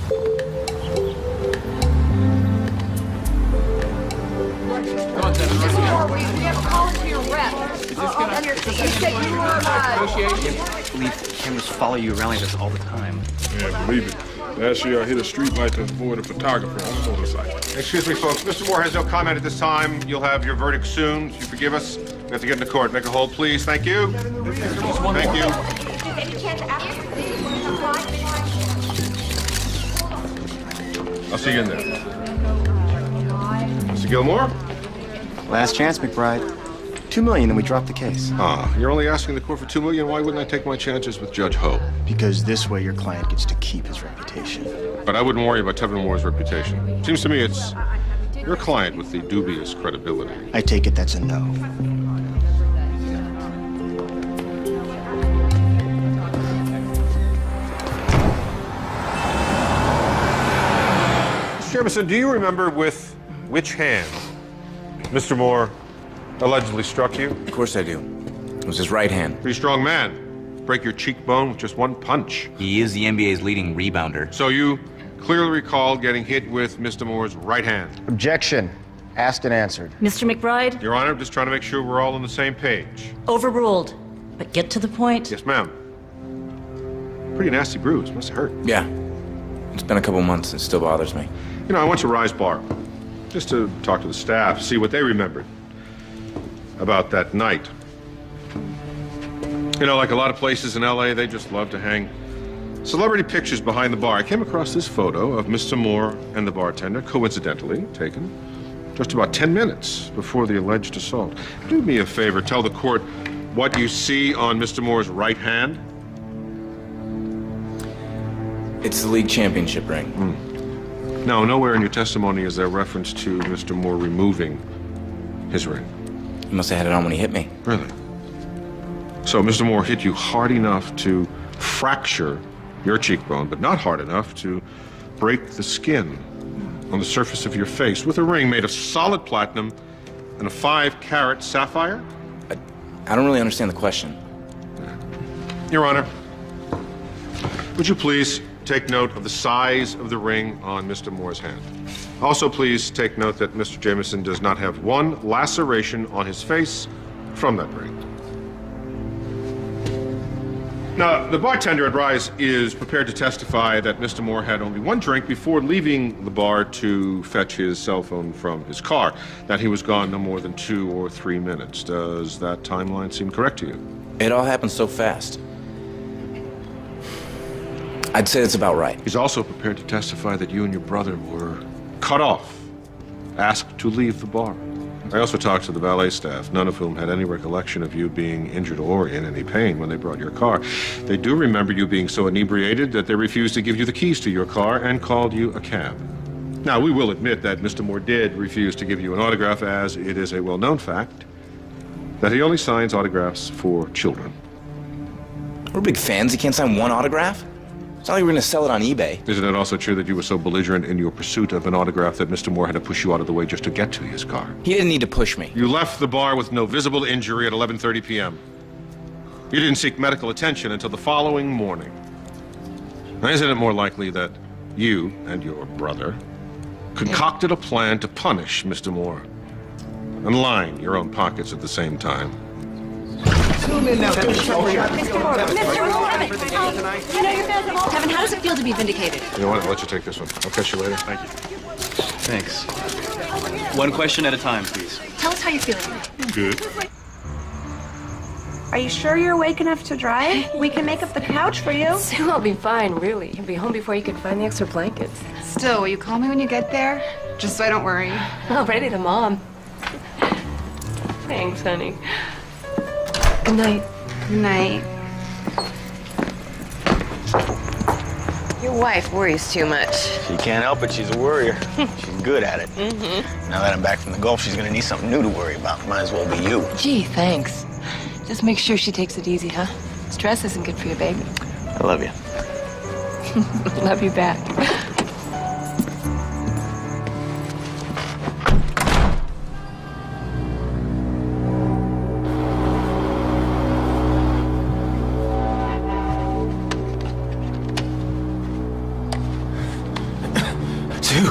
We have a call to your rep. Is this gonna I believe cameras follow you around like this all the time. Yeah, believe it. Last year I hit a street light to avoid a photographer on a motorcycle. Excuse me, folks. Mr. Moore has no comment at this time. You'll have your verdict soon. If you forgive us, we have to get into court. Make a hold, please. Thank you. Thank you. I'll see you in there. Mr. Gilmore? Last chance, McBride. $2 million and we drop the case. You're only asking the court for $2 million. Why wouldn't I take my chances with Judge Ho? Because this way your client gets to keep his reputation. But I wouldn't worry about Tevin Moore's reputation. Seems to me it's your client with the dubious credibility. I take it that's a no. Mr. Jamison, do you remember with which hand Mr. Moore allegedly struck you? Of course I do. It was his right hand. Pretty strong man. Break your cheekbone with just one punch. He is the NBA's leading rebounder. So you clearly recall getting hit with Mr. Moore's right hand. Objection. Asked and answered. Mr. McBride? Your Honor, I'm just trying to make sure we're all on the same page. Overruled. But get to the point. Yes, ma'am. Pretty nasty bruise. Must have hurt. Yeah. It's been a couple months and it still bothers me. You know, I went to Rise Bar just to talk to the staff, see what they remembered about that night. You know, like a lot of places in LA, they just love to hang celebrity pictures behind the bar. I came across this photo of Mr. Moore and the bartender, coincidentally taken just about 10 minutes before the alleged assault. Do me a favor, tell the court what you see on Mr. Moore's right hand. It's the league championship ring. No, nowhere in your testimony is there reference to Mr. Moore removing his ring. He must have had it on when he hit me. Really? So Mr. Moore hit you hard enough to fracture your cheekbone, but not hard enough to break the skin on the surface of your face with a ring made of solid platinum and a 5-carat sapphire? I don't really understand the question. Your Honor, would you please take note of the size of the ring on Mr. Moore's hand? Also, please take note that Mr. Jamison does not have one laceration on his face from that ring. Now, the bartender at Rise is prepared to testify that Mr. Moore had only one drink before leaving the bar to fetch his cell phone from his car, that he was gone no more than 2 or 3 minutes. Does that timeline seem correct to you? It all happened so fast. I'd say that's about right. He's also prepared to testify that you and your brother were cut off, asked to leave the bar. I also talked to the valet staff, none of whom had any recollection of you being injured or in any pain when they brought your car. They do remember you being so inebriated that they refused to give you the keys to your car and called you a cab. Now, we will admit that Mr. Moore did refuse to give you an autograph, as it is a well-known fact that he only signs autographs for children. We're big fans. He can't sign one autograph? It's not like we're going to sell it on eBay. Isn't it also true that you were so belligerent in your pursuit of an autograph that Mr. Moore had to push you out of the way just to get to his car? He didn't need to push me. You left the bar with no visible injury at 11:30 p.m. You didn't seek medical attention until the following morning. Now, isn't it more likely that you and your brother concocted a plan to punish Mr. Moore and line your own pockets at the same time? Tevin, how does it feel to be vindicated? You know what? I'll let you take this one. I'll catch you later. Thank you. Thanks. One question at a time, please. Tell us how you're feeling. Good. Are you sure you're awake enough to drive? We can make up the couch for you. Sue will be fine, really. He'll be home before you can find the extra blankets. Still, will you call me when you get there? Just so I don't worry. Already the mom. Thanks, honey. Good night. Good night. Your wife worries too much. She can't help it. She's a worrier. She's good at it. Now that I'm back from the Gulf, she's going to need something new to worry about. Might as well be you. Gee, thanks. Just make sure she takes it easy, huh? Stress isn't good for you, baby. I love you. Love you back. Sue.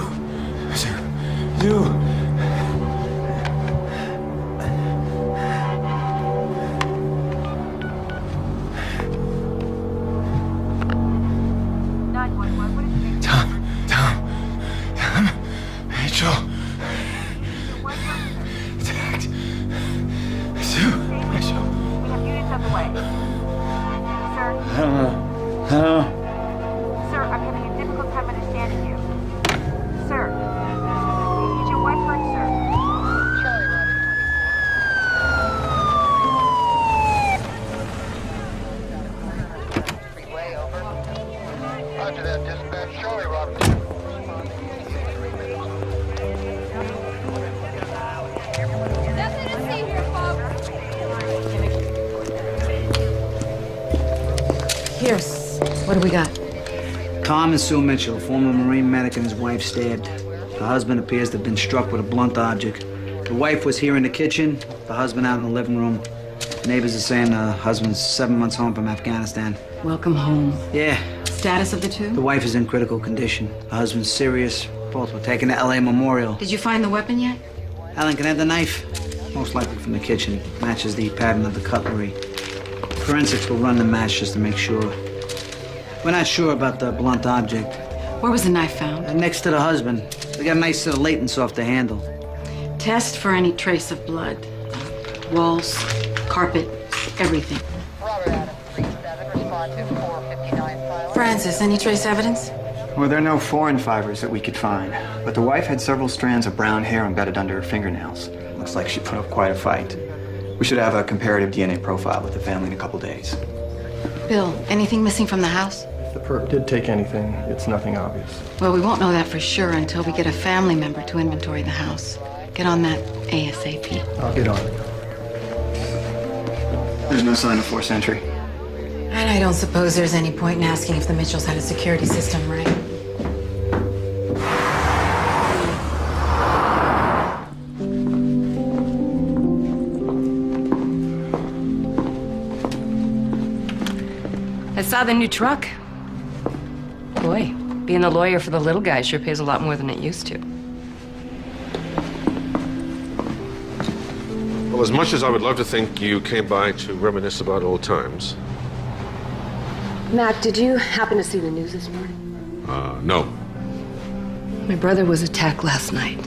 Tom. Rachel. Attacked. Sue. Rachel. Sir, I'm having a difficult time understanding you. Sir, is your wife hurt, sir? Roger that, dispatch. Charlie Robinson. Nothing to see here, folks. Pierce, what do we got? Tom and Sue Mitchell, former Marine medic, and his wife stabbed. The husband appears to have been struck with a blunt object. The wife was here in the kitchen, the husband out in the living room. Neighbors are saying the husband's 7 months home from Afghanistan. Welcome home. Yeah. Status of the two? The wife is in critical condition. The husband's serious. Both were taken to LA Memorial. Did you find the weapon yet? Alan can have the knife. Most likely from the kitchen. Matches the pattern of the cutlery. Forensics will run the match just to make sure. We're not sure about the blunt object. Where was the knife found? Next to the husband. They got nice latents off the handle. Test for any trace of blood. Walls, carpet, everything. Francis, any trace evidence? Well, there are no foreign fibers that we could find, but the wife had several strands of brown hair embedded under her fingernails. Looks like she put up quite a fight. We should have a comparative DNA profile with the family in a couple days. Bill, anything missing from the house? If the perp did take anything, it's nothing obvious. Well, we won't know that for sure until we get a family member to inventory the house. Get on that ASAP. I'll get on it. There's no sign of forced entry. And I don't suppose there's any point in asking if the Mitchells had a security system, right? I saw the new truck. Boy, being a lawyer for the little guy sure pays a lot more than it used to. Well, as much as I would love to think you came by to reminisce about old times. Mac, did you happen to see the news this morning? No. My brother was attacked last night.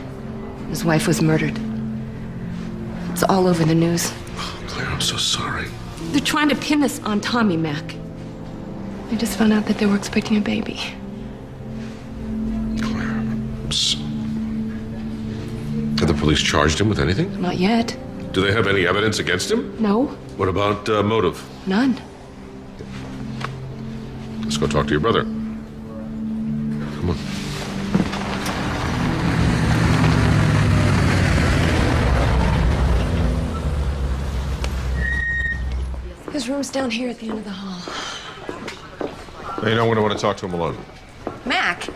His wife was murdered. It's all over the news. Oh, Claire, I'm so sorry. They're trying to pin this on Tommy, Mac. I just found out that they were expecting a baby. Claire, have the police charged him with anything? Not yet. Do they have any evidence against him? No. What about motive? None. Let's go talk to your brother. Come on. His room's down here at the end of the hall. Hey, you know when I want to talk to him alone. Mac,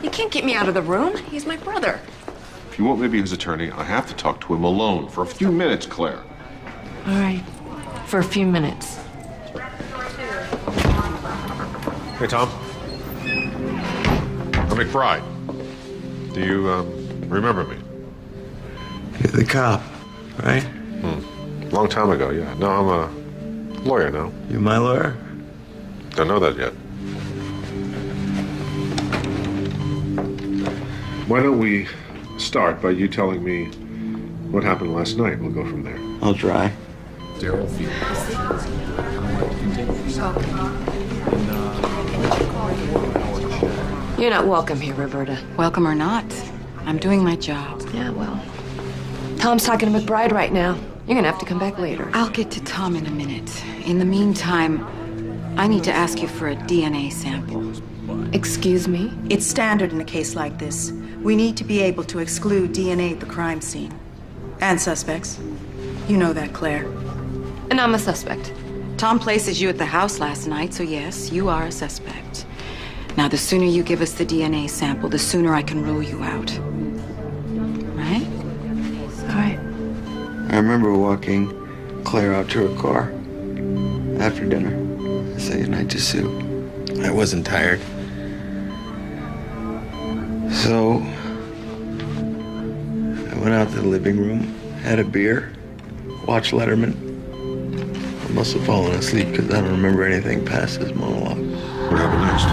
you can't get me out of the room. He's my brother. If you won't be his attorney, I have to talk to him alone for a few minutes, Claire. All right. For a few minutes. Hey, Tom. I'm McBride. Do you, remember me? You're the cop, right? Long time ago, yeah. No, I'm a lawyer now. You're my lawyer? Don't know that yet. Why don't we start by you telling me what happened last night? We'll go from there. I'll try. Daryl Field. You're not welcome here, Roberta. Welcome or not, I'm doing my job. Yeah, well, Tom's talking to McBride right now. You're gonna have to come back later. I'll get to Tom in a minute. In the meantime, I need to ask you for a DNA sample. Excuse me? It's standard in a case like this. We need to be able to exclude DNA at the crime scene. And suspects. You know that, Claire. And I'm a suspect. Tom places you at the house last night, so yes, you are a suspect. Now, the sooner you give us the DNA sample, the sooner I can rule you out. Right? All right. I remember walking Claire out to her car after dinner to say goodnight to Sue. I wasn't tired. So to the living room, had a beer, watched Letterman. I must have fallen asleep because I don't remember anything past his monologue. What happened next?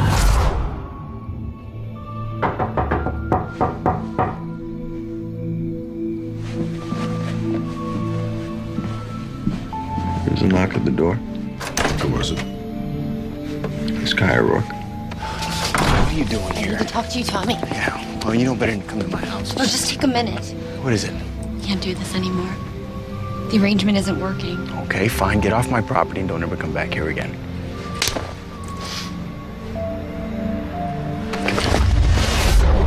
There was a knock at the door. Who was it? It's Kai O'Rourke. What are you doing here? I need to talk to you, Tommy. Yeah, well, you know better than to come to my house. Oh, just take a minute. What is it? Can't do this anymore. The arrangement isn't working. Okay, fine. Get off my property and don't ever come back here again.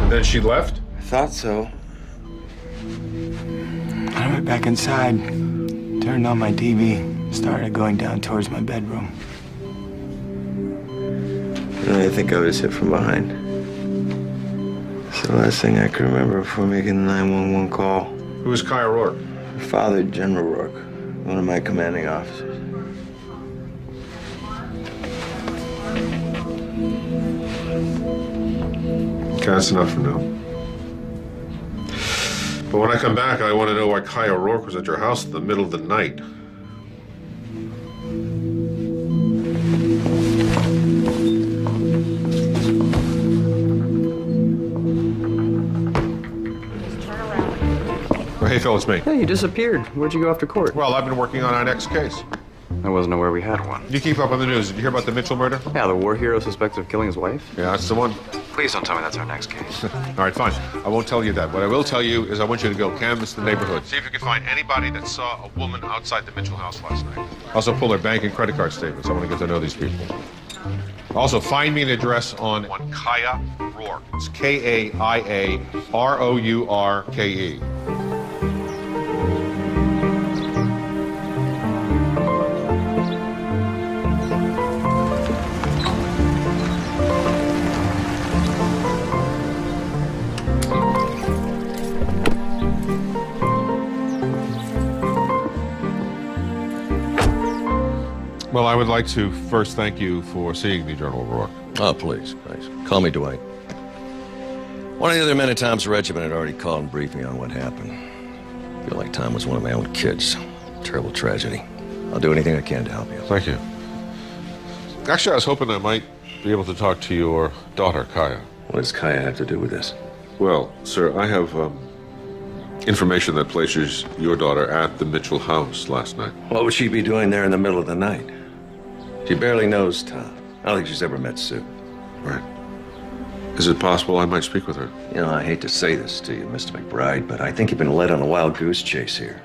And then she left? I thought so. I went back inside, turned on my TV, started going down towards my bedroom. And I think I was hit from behind. It's the last thing I could remember before making the 911 call. Who was Kai O'Rourke? Father General Rourke, one of my commanding officers. Okay, that's enough for now. But when I come back, I want to know why Kai O'Rourke was at your house in the middle of the night. Hey, Phil, it's me. Hey, you disappeared. Where'd you go after court? Well, I've been working on our next case. I wasn't aware we had one. You keep up on the news. Did you hear about the Mitchell murder? Yeah, the war hero suspected of killing his wife? Yeah, that's the one. Please don't tell me that's our next case. All right, fine. I won't tell you that. What I will tell you is I want you to go canvass the neighborhood. See if you can find anybody that saw a woman outside the Mitchell house last night. Also pull their bank and credit card statements. I want to get to know these people. Also, find me an address on Kaya Rourke. It's K-A-I-A-R-O-U-R-K-E. Well, I would like to first thank you for seeing me, General Rourke. Oh, please. Call me Dwight. One of the other men at Tom's regiment had already called and briefed me on what happened. I feel like Tom was one of my own kids. Terrible tragedy. I'll do anything I can to help you. Thank you. Actually, I was hoping I might be able to talk to your daughter, Kaya. What does Kaya have to do with this? Well, sir, I have information that places your daughter at the Mitchell house last night. What would she be doing there in the middle of the night? She barely knows Tom. I don't think she's ever met Sue. Right. Is it possible I might speak with her? You know, I hate to say this to you, Mr. McBride, but I think you've been led on a wild goose chase here.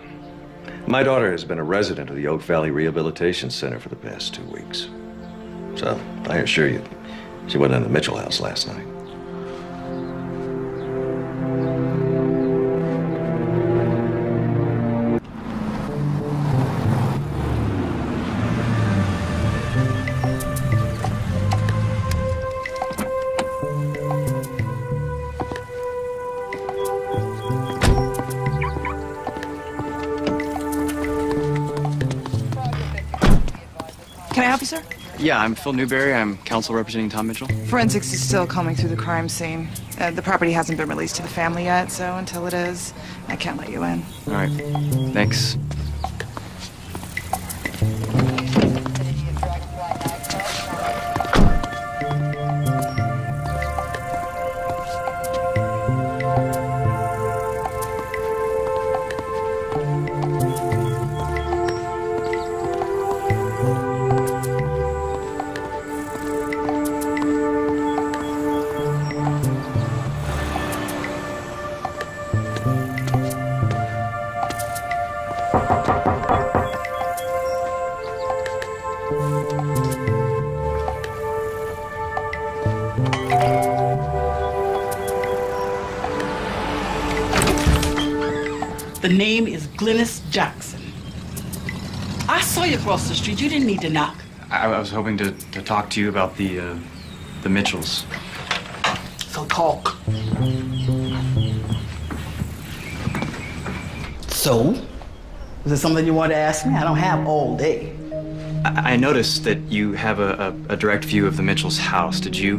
My daughter has been a resident of the Oak Valley Rehabilitation Center for the past 2 weeks. So, I assure you, she wasn't in the Mitchell house last night. Can I help you, sir? Yeah, I'm Phil Newberry. I'm counsel representing Tom Mitchell. Forensics is still combing through the crime scene. The property hasn't been released to the family yet, so until it is, I can't let you in. All right. Thanks. The name is Glynis Jackson. I saw you across the street. You didn't need to knock. I was hoping to talk to you about the Mitchells. So talk. So? Is there something you want to ask me? I don't have all day. I noticed that you have a direct view of the Mitchells' house. Did you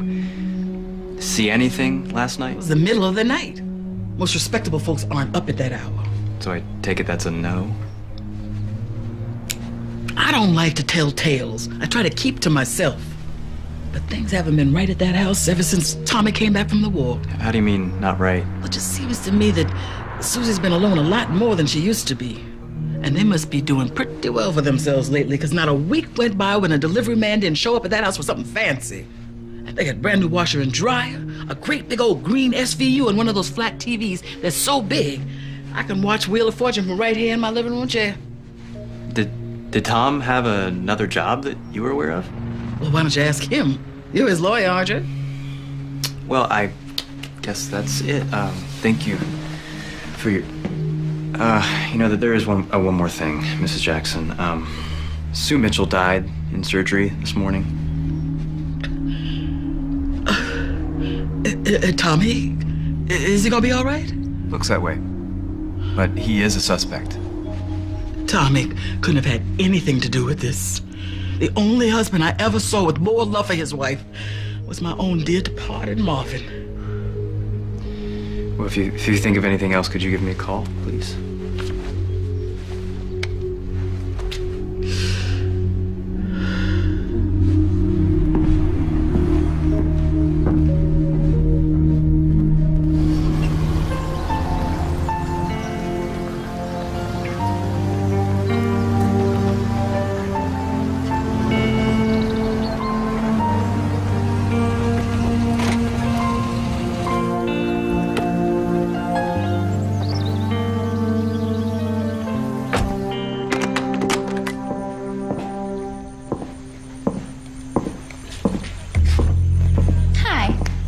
see anything last night? It was the middle of the night. Most respectable folks aren't up at that hour. So I take it that's a no? I don't like to tell tales. I try to keep to myself. But things haven't been right at that house ever since Tommy came back from the war. How do you mean, not right? Well, it just seems to me that Susie's been alone a lot more than she used to be. And they must be doing pretty well for themselves lately, because not a week went by when a delivery man didn't show up at that house with something fancy. And they got brand new washer and dryer, a great big old green SVU, and one of those flat TVs that's so big, I can watch Wheel of Fortune from right here in my living room chair. Did Tom have another job that you were aware of? Well, why don't you ask him? You're his lawyer, aren't you? Well, I guess that's it. Thank you for your... you know that there is one more thing, Mrs. Jackson. Sue Mitchell died in surgery this morning. Tommy, is he gonna be all right? Looks that way. But he is a suspect. Tommy couldn't have had anything to do with this. The only husband I ever saw with more love for his wife was my own dear departed Marvin. Well, if you think of anything else, could you give me a call, please?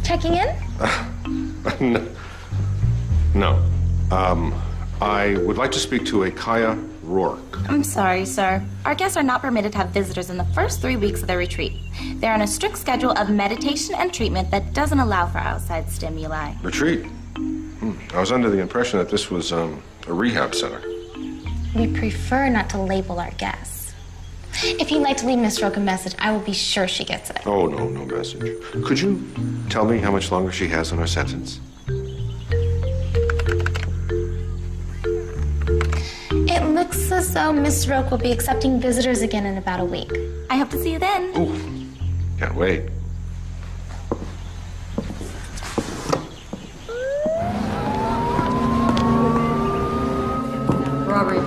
Checking in? No. I would like to speak to a Kaya Rourke. I'm sorry, sir. Our guests are not permitted to have visitors in the first 3 weeks of their retreat. They're on a strict schedule of meditation and treatment that doesn't allow for outside stimuli. Retreat? I was under the impression that this was a rehab center. We prefer not to label our guests. If you'd like to leave Miss Rourke a message, I will be sure she gets it. Oh, no message. Could you tell me how much longer she has on her sentence? It looks as though Miss Rourke will be accepting visitors again in about a week. I hope to see you then. Ooh, can't wait. Robbery.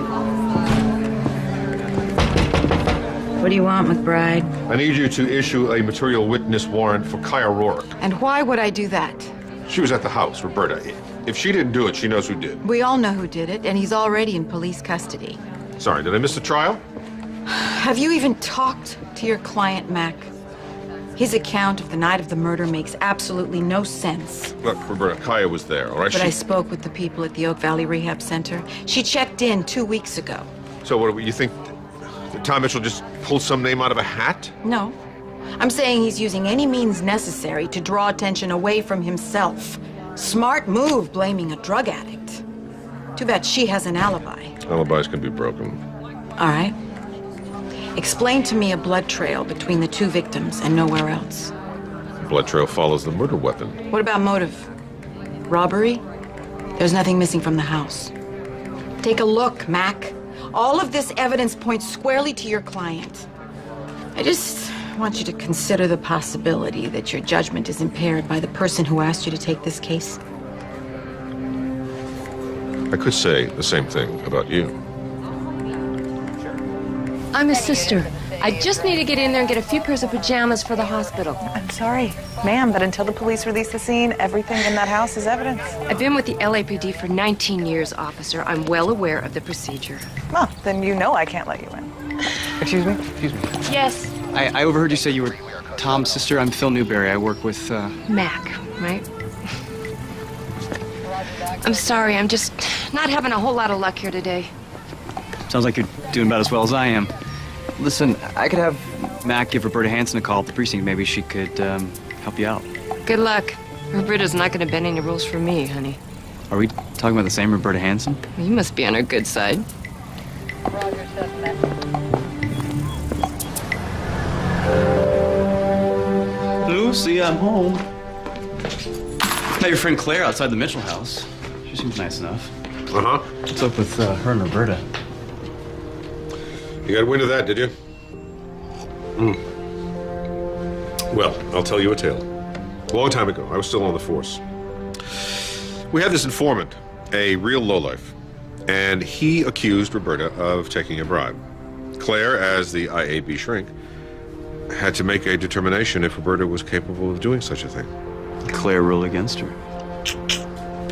What do you want, McBride? I need you to issue a material witness warrant for Kaya Rourke. And why would I do that? She was at the house, Roberta. If she didn't do it, she knows who did. We all know who did it, and he's already in police custody. Sorry, did I miss the trial? Have you even talked to your client, Mac? His account of the night of the murder makes absolutely no sense. Look, Roberta, Kaya was there, all right? But I spoke with the people at the Oak Valley Rehab Center. She checked in 2 weeks ago. So what, you think that Tom Mitchell just pulled some name out of a hat? No. I'm saying he's using any means necessary to draw attention away from himself. Smart move, blaming a drug addict. Too bad she has an alibi. Alibis can be broken. All right. Explain to me a blood trail between the two victims and nowhere else. The blood trail follows the murder weapon. What about motive? Robbery? There's nothing missing from the house. Take a look, Mac. All of this evidence points squarely to your client. I just want you to consider the possibility that your judgment is impaired by the person who asked you to take this case. I could say the same thing about you. I'm his sister. I just need to get in there and get a few pairs of pajamas for the hospital. I'm sorry, ma'am, but until the police release the scene, everything in that house is evidence. I've been with the LAPD for 19 years, officer. I'm well aware of the procedure. Well, then you know I can't let you in. Excuse me? Excuse me. Yes. I overheard you say you were Tom's sister. I'm Phil Newberry. I work with, Mac, right? I'm sorry, I'm just not having a whole lot of luck here today. Sounds like you're doing about as well as I am. Listen, I could have Mac give Roberta Hanson a call at the precinct. Maybe she could help you out. Good luck. Roberta's not going to bend any rules for me, honey. Are we talking about the same Roberta Hanson? You must be on her good side. Lucy, I'm home. Met your friend Claire outside the Mitchell house. She seems nice enough. Uh-huh. What's up with her and Roberta? You got wind of that, did you? Well, I'll tell you a tale. A long time ago, I was still on the force. We had this informant, a real lowlife, and he accused Roberta of taking a bribe. Claire, as the IAB shrink, had to make a determination if Roberta was capable of doing such a thing. Claire ruled against her.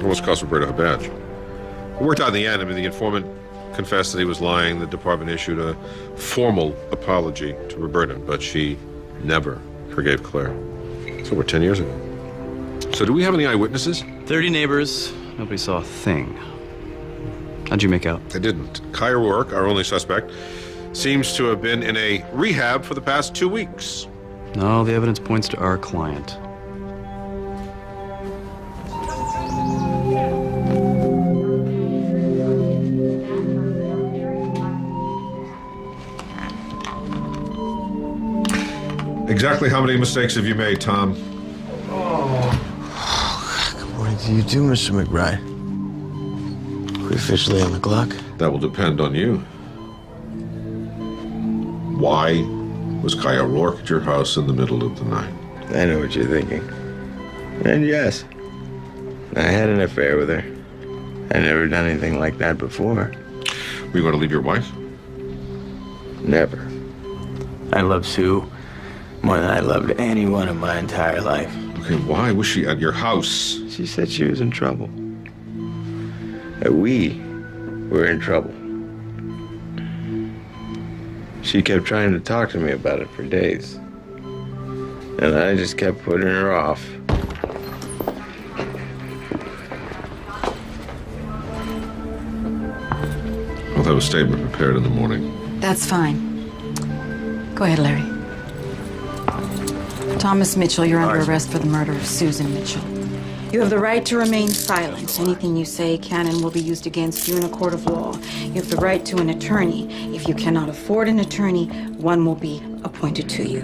Almost cost Roberta her badge. It worked out in the end. I mean, the informant confessed that he was lying. The department issued a formal apology to Roberta, but she never forgave Claire. It's over 10 years ago. So do we have any eyewitnesses? 30 neighbors. Nobody saw a thing. How'd you make out? They didn't. Kai Rourke, our only suspect, seems to have been in a rehab for the past 2 weeks. No, the evidence points to our client. Exactly how many mistakes have you made, Tom? What do you do, Mr. McBride? We officially on the clock? That will depend on you. Why was Kai Rourke at your house in the middle of the night? I know what you're thinking. And yes, I had an affair with her. I'd never done anything like that before. Were you going to leave your wife? Never. I love Sue more than I loved anyone in my entire life. Okay, why was she at your house? She said she was in trouble. That we were in trouble. She kept trying to talk to me about it for days. And I just kept putting her off. I'll have a statement prepared in the morning. That's fine. Go ahead, Larry. Thomas Mitchell, you're under arrest for the murder of Susan Mitchell. You have the right to remain silent. Anything you say can and will be used against you in a court of law. You have the right to an attorney. If you cannot afford an attorney, one will be appointed to you.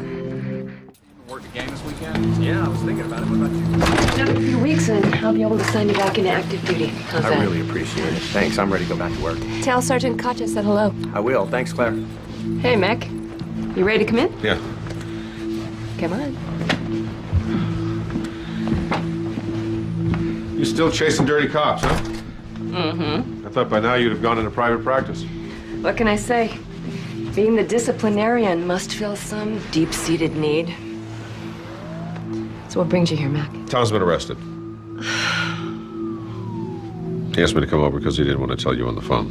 Work the game this weekend? Yeah, I was thinking about it. What about you? Another few weeks and I'll be able to sign you back into active duty. How's that? I really appreciate it. Thanks. I'm ready to go back to work. Tell Sergeant Katja said hello. I will. Thanks, Claire. Hey, Mac. You ready to come in? Yeah. Come on. You still chasing dirty cops, huh? Mm-hmm. I thought by now you'd have gone into private practice. What can I say? Being the disciplinarian must fill some deep-seated need. So what brings you here, Mac? Tom's been arrested. He asked me to come over because he didn't want to tell you on the phone.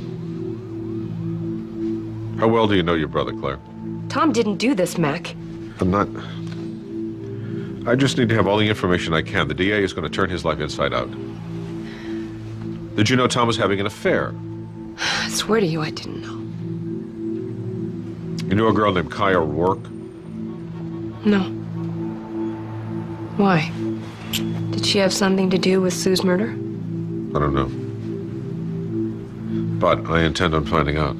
How well do you know your brother, Claire? Tom didn't do this, Mac. I'm not... I just need to have all the information I can. The DA is going to turn his life inside out. Did you know Tom was having an affair? I swear to you, I didn't know. You knew a girl named Kai Rourke? No. Why? Did she have something to do with Sue's murder? I don't know. But I intend on finding out.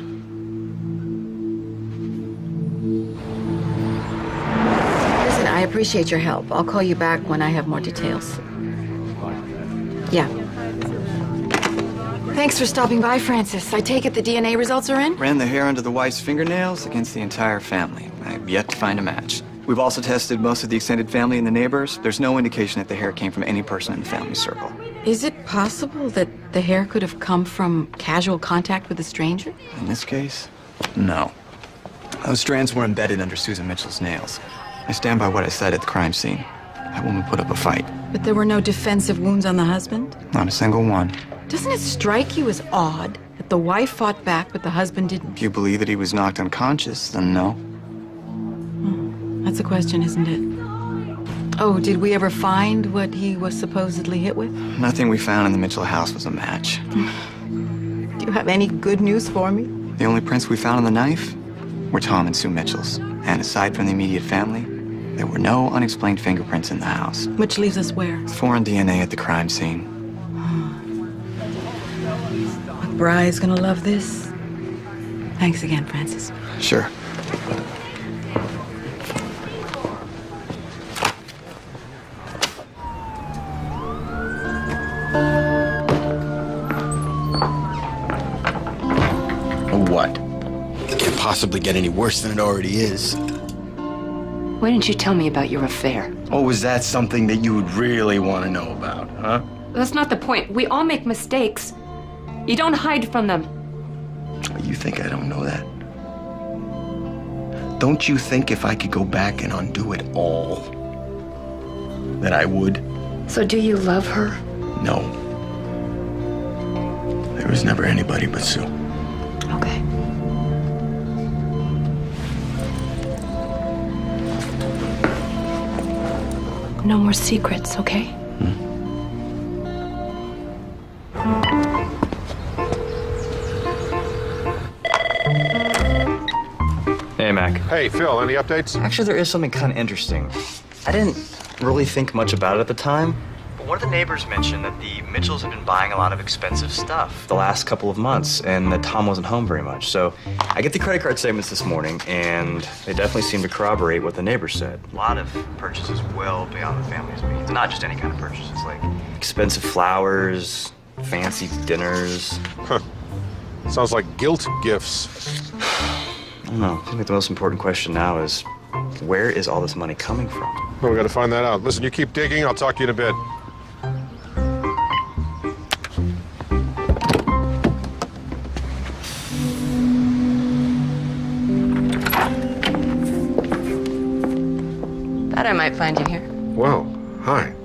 Listen, I appreciate your help. I'll call you back when I have more details. Yeah. Thanks for stopping by, Francis. I take it the DNA results are in? Ran the hair under the wife's fingernails against the entire family. I've yet to find a match. We've also tested most of the extended family and the neighbors. There's no indication that the hair came from any person in the family circle. Is it possible that the hair could have come from casual contact with a stranger? In this case, no. Those strands were embedded under Susan Mitchell's nails. I stand by what I said at the crime scene. That woman put up a fight. But there were no defensive wounds on the husband? Not a single one. Doesn't it strike you as odd that the wife fought back but the husband didn't? If you believe that he was knocked unconscious, then no. That's a question, isn't it? Oh, did we ever find what he was supposedly hit with? Nothing we found in the Mitchell house was a match. Do you have any good news for me? The only prints we found on the knife were Tom and Sue Mitchell's. And aside from the immediate family, there were no unexplained fingerprints in the house. Which leaves us where? Foreign DNA at the crime scene. McBride's gonna love this. Thanks again, Francis. Sure. What? It can't possibly get any worse than it already is. Why didn't you tell me about your affair? Oh, was that something that you would really want to know about, huh? That's not the point. We all make mistakes. You don't hide from them. You think I don't know that? Don't you think if I could go back and undo it all, that I would? So do you love her? No. There was never anybody but Sue. Okay. No more secrets, okay? Hey, Mac. Hey, Phil, any updates? Actually, there is something kind of interesting. I didn't really think much about it at the time, but one of the neighbors mentioned that the Mitchells had been buying a lot of expensive stuff the last couple of months, and that Tom wasn't home very much. So I get the credit card statements this morning, and they definitely seem to corroborate what the neighbor said. A lot of purchases well beyond the family's means. Not just any kind of purchases, like expensive flowers, fancy dinners. Huh. Sounds like guilt gifts. I don't know. I think the most important question now is, where is all this money coming from? Well, we got to find that out. Listen, you keep digging. I'll talk to you in a bit. Thought I might find you here. Well, hi.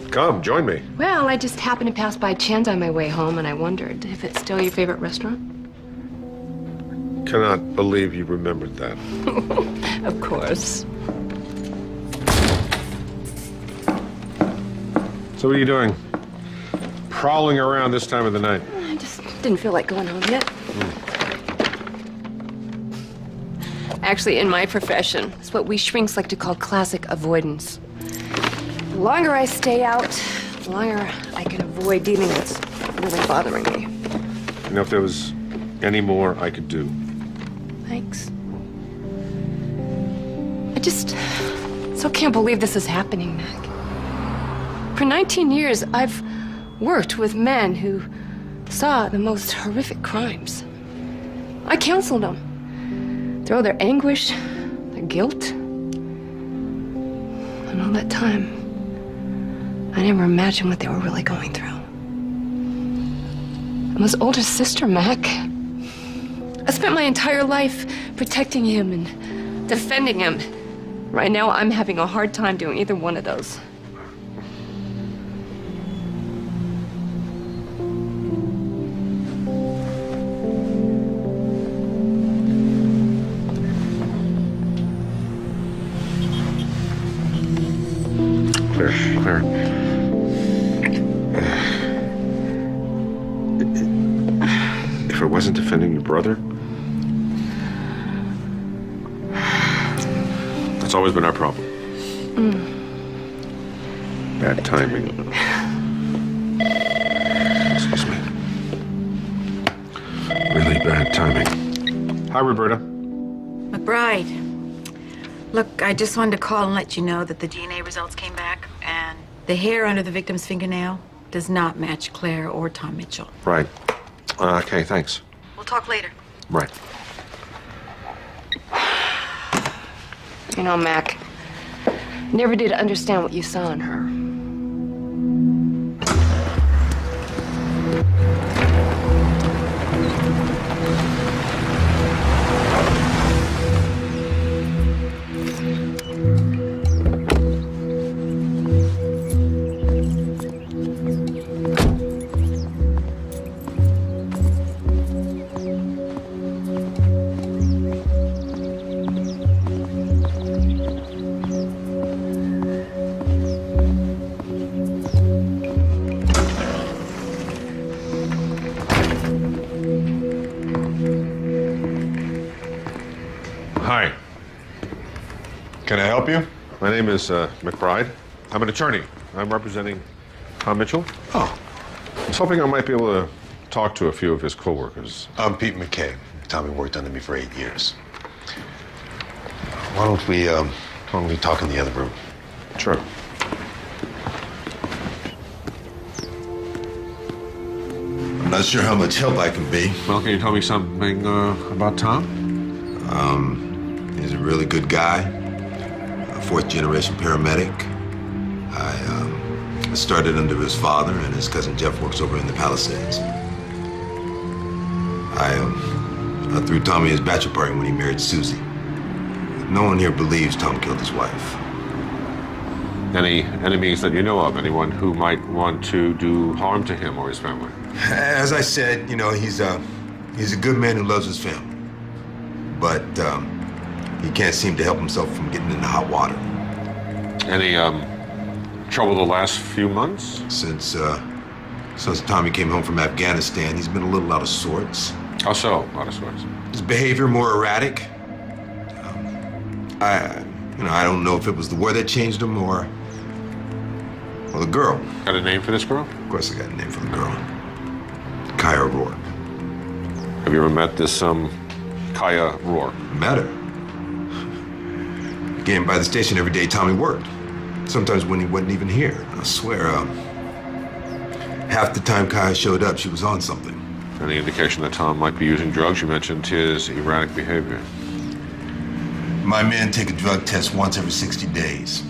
Come, join me. Well, I just happened to pass by Chen's on my way home, and I wondered if it's still your favorite restaurant. Cannot believe you remembered that. Of course. So what are you doing? Prowling around this time of the night? I just didn't feel like going home yet. Actually, in my profession, it's what we shrinks like to call classic avoidance. The longer I stay out, the longer I can avoid dealing with what's really bothering me. You know, if there was any more I could do. Thanks. I just still can't believe this is happening, Mac. For 19 years, I've worked with men who saw the most horrific crimes. I counseled them through their anguish, their guilt. And all that time, I never imagined what they were really going through. I'm his older sister, Mac. I spent my entire life protecting him and defending him. Right now, I'm having a hard time doing either one of those. Claire. If I wasn't defending your brother, that's always been our problem. Bad timing. Excuse me. Really bad timing. Hi, Roberta. McBride. Look, I just wanted to call and let you know that the DNA results came back, and the hair under the victim's fingernail does not match Claire or Tom Mitchell. Right. Okay, thanks. We'll talk later. Right. You know, Mac, never did understand what you saw in her. Hi. Can I help you? My name is McBride. I'm an attorney. I'm representing Tom Mitchell. Oh. I was hoping I might be able to talk to a few of his coworkers. I'm Pete McCabe. Tommy worked under me for 8 years. Why don't we talk in the other room? I'm not sure how much help I can be. Well, can you tell me something about Tom? He's a really good guy. A fourth-generation paramedic. I started under his father, and his cousin Jeff works over in the Palisades. I threw Tommy his bachelor party when he married Susie. No one here believes Tom killed his wife. Any enemies that you know of? Anyone who might want to do harm to him or his family? As I said, you know, he's a good man who loves his family. But he can't seem to help himself from getting into hot water. Any trouble the last few months? Since Tommy came home from Afghanistan, he's been a little out of sorts. How so, out of sorts? His behavior more erratic. I don't know if it was the war that changed him or the girl. Got a name for this girl? Of course I got a name for the girl. Kaya Rourke. Have you ever met this, Kaya Rourke? Met her. Came by the station every day Tommy worked. Sometimes when he wasn't even here. I swear, half the time Kaya showed up, she was on something. Any indication that Tom might be using drugs? You mentioned his erratic behavior. My men take a drug test once every 60 days.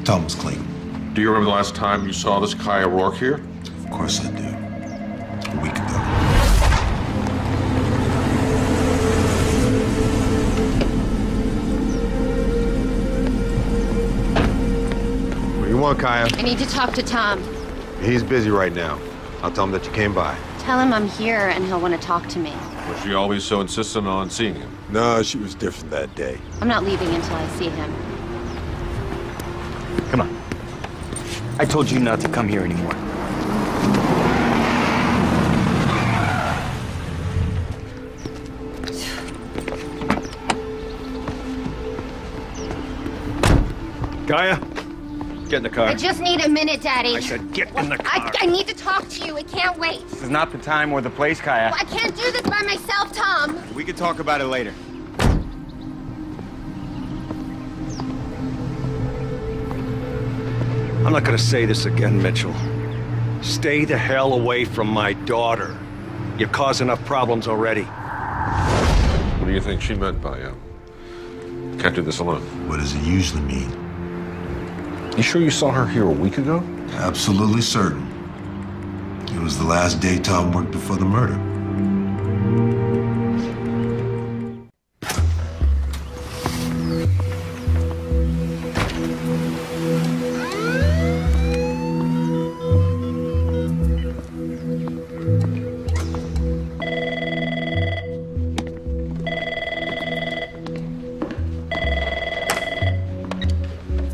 Tom was clean. Do you remember the last time you saw this Kaya Rourke here? Of course I do. A week ago. What do you want, Kaya? I need to talk to Tom. He's busy right now. I'll tell him that you came by. Tell him I'm here and he'll want to talk to me. Was she always so insistent on seeing him? No, she was different that day. I'm not leaving until I see him. Come on. I told you not to come here anymore. Kaya, get in the car. I just need a minute, Daddy. I said get in the car. I need to talk to you. It can't wait. This is not the time or the place, Kaya. I can't do this by myself, Tom. We can talk about it later. I'm not gonna say this again, Mitchell. Stay the hell away from my daughter. You've caused enough problems already. What do you think she meant by, can't do this alone? What does it usually mean? You sure you saw her here a week ago? Absolutely certain. It was the last day Tom worked before the murder.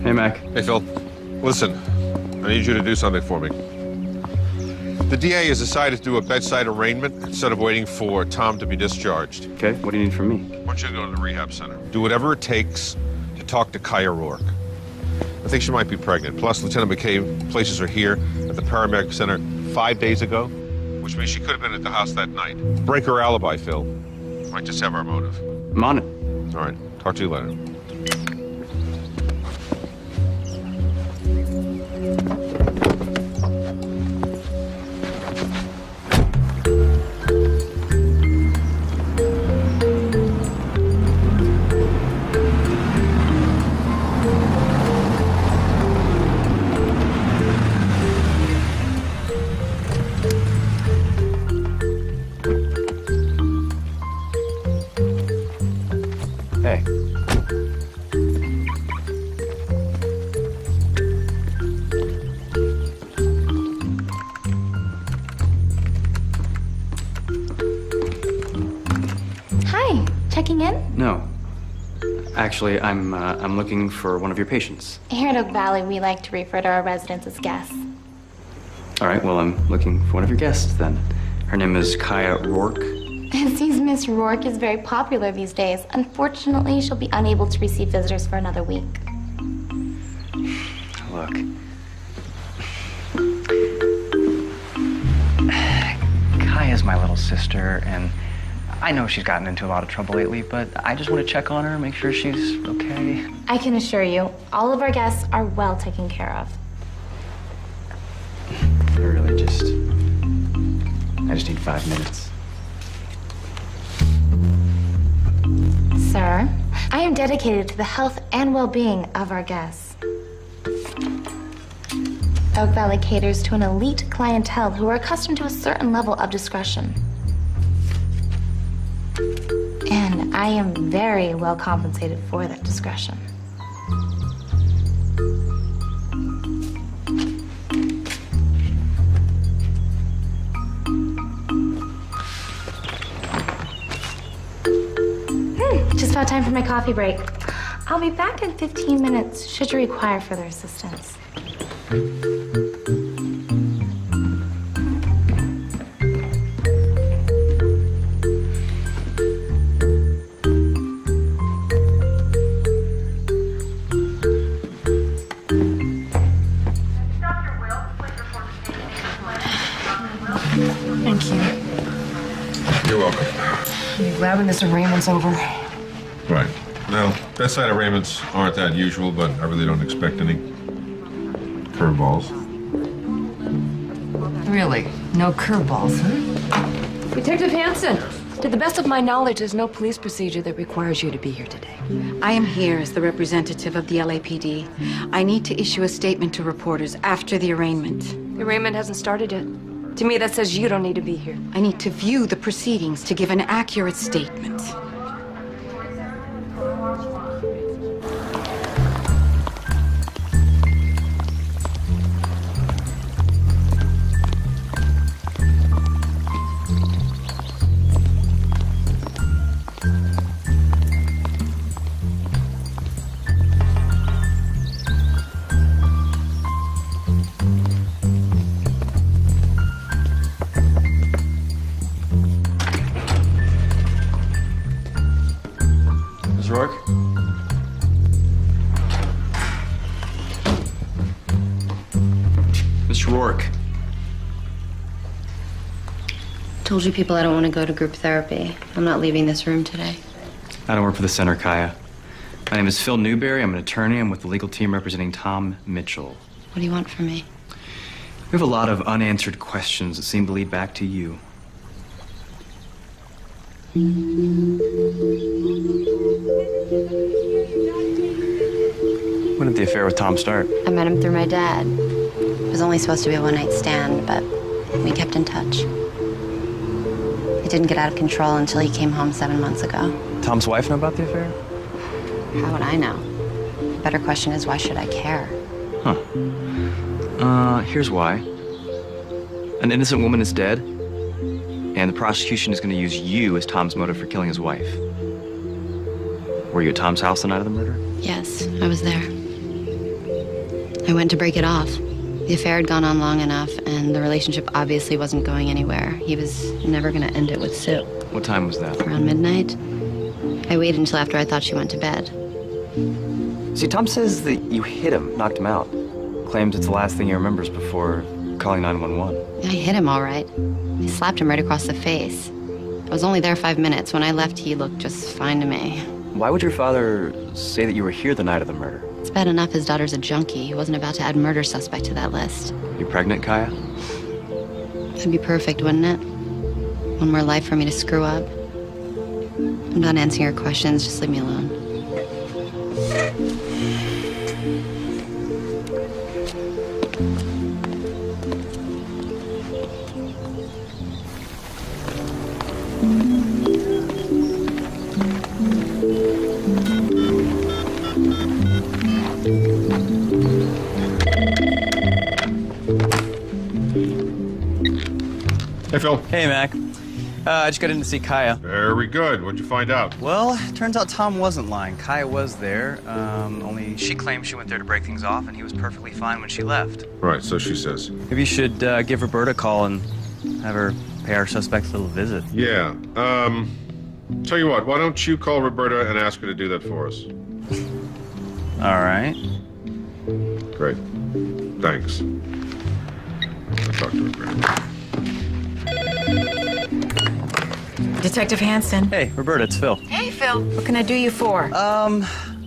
Hey, Mac. Hey, Phil. Listen, I need you to do something for me. The DA has decided to do a bedside arraignment instead of waiting for Tom to be discharged. Okay, what do you need from me? I want you to go to the rehab center. Do whatever it takes to talk to Kaya Rourke. I think she might be pregnant. Plus, Lieutenant McKay places her here at the paramedic center 5 days ago, which means she could have been at the house that night. Break her alibi, Phil. Might just have our motive. I'm on it. All right, talk to you later. Hey. Hi, checking in? No. Actually, I'm looking for one of your patients. Here at Oak Valley, we like to refer to our residents as guests. All right, well, I'm looking for one of your guests then. Her name is Kaya Rourke. It seems Miss Rourke is very popular these days. Unfortunately, she'll be unable to receive visitors for another week. Look. Kaya's my little sister, and I know she's gotten into a lot of trouble lately, but I just want to check on her, make sure she's okay. I can assure you, all of our guests are well taken care of. I really just... I just need 5 minutes. Sir, I am dedicated to the health and well-being of our guests. Oak Valley caters to an elite clientele who are accustomed to a certain level of discretion. And I am very well compensated for that discretion. Just about time for my coffee break. I'll be back in 15 minutes should you require further assistance. Thank you. You're welcome. I'm glad when this arraignment's over. Right. Well, bedside arraignments aren't that usual, but I really don't expect any curveballs. Really? No curveballs, huh? Detective Hansen, to the best of my knowledge, there's no police procedure that requires you to be here today. I am here as the representative of the LAPD. I need to issue a statement to reporters after the arraignment. The arraignment hasn't started yet. To me, that says you don't need to be here. I need to view the proceedings to give an accurate statement. Ms. Rourke? Mr. Rourke. Told you people I don't want to go to group therapy. I'm not leaving this room today. I don't work for the center, Kaya. My name is Phil Newberry. I'm an attorney. I'm with the legal team representing Tom Mitchell. What do you want from me? We have a lot of unanswered questions that seem to lead back to you. When did the affair with Tom start? I met him through my dad. It was only supposed to be a one-night stand, but we kept in touch. It didn't get out of control until he came home 7 months ago. Tom's wife know about the affair? How would I know? The better question is, why should I care? Here's why. An innocent woman is dead, and the prosecution is going to use you as Tom's motive for killing his wife. Were you at Tom's house the night of the murder? Yes, I was there. I went to break it off. The affair had gone on long enough, and the relationship obviously wasn't going anywhere. He was never going to end it with Sue. What time was that? Around midnight. I waited until after I thought she went to bed. See, Tom says that you hit him, knocked him out. Claims it's the last thing he remembers before calling 911. I hit him all right. I slapped him right across the face. I was only there 5 minutes. When I left, he looked just fine to me. Why would your father say that you were here the night of the murder? It's bad enough his daughter's a junkie. He wasn't about to add murder suspect to that list. You pregnant, Kaya? That'd be perfect, wouldn't it? One more life for me to screw up. I'm done answering your questions. Just leave me alone. Hey, Phil. Hey, Mac. I just got in to see Kaya. Very good. What'd you find out? Well, turns out Tom wasn't lying. Kaya was there, only she claimed she went there to break things off, and he was perfectly fine when she left. Right, so she says. Maybe you should give Roberta a call and have her pay our suspect a little visit. Yeah. Tell you what, why don't you call Roberta and ask her to do that for us? All right. Great. Thanks. I'll talk to Roberta. Detective Hansen. Hey, Roberta, it's Phil. Hey, Phil. What can I do you for?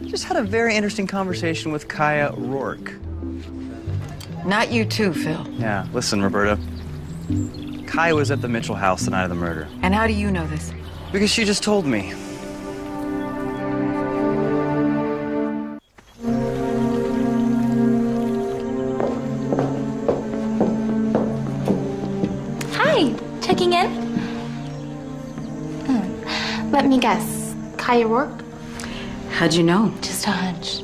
Just had a very interesting conversation with Kaya Rourke. Not you too, Phil. Yeah, listen, Roberta. Kai was at the Mitchell house the night of the murder. And how do you know this? Because she just told me. Hi, checking in? Let me guess. Kai Rourke? How'd you know? Just a hunch.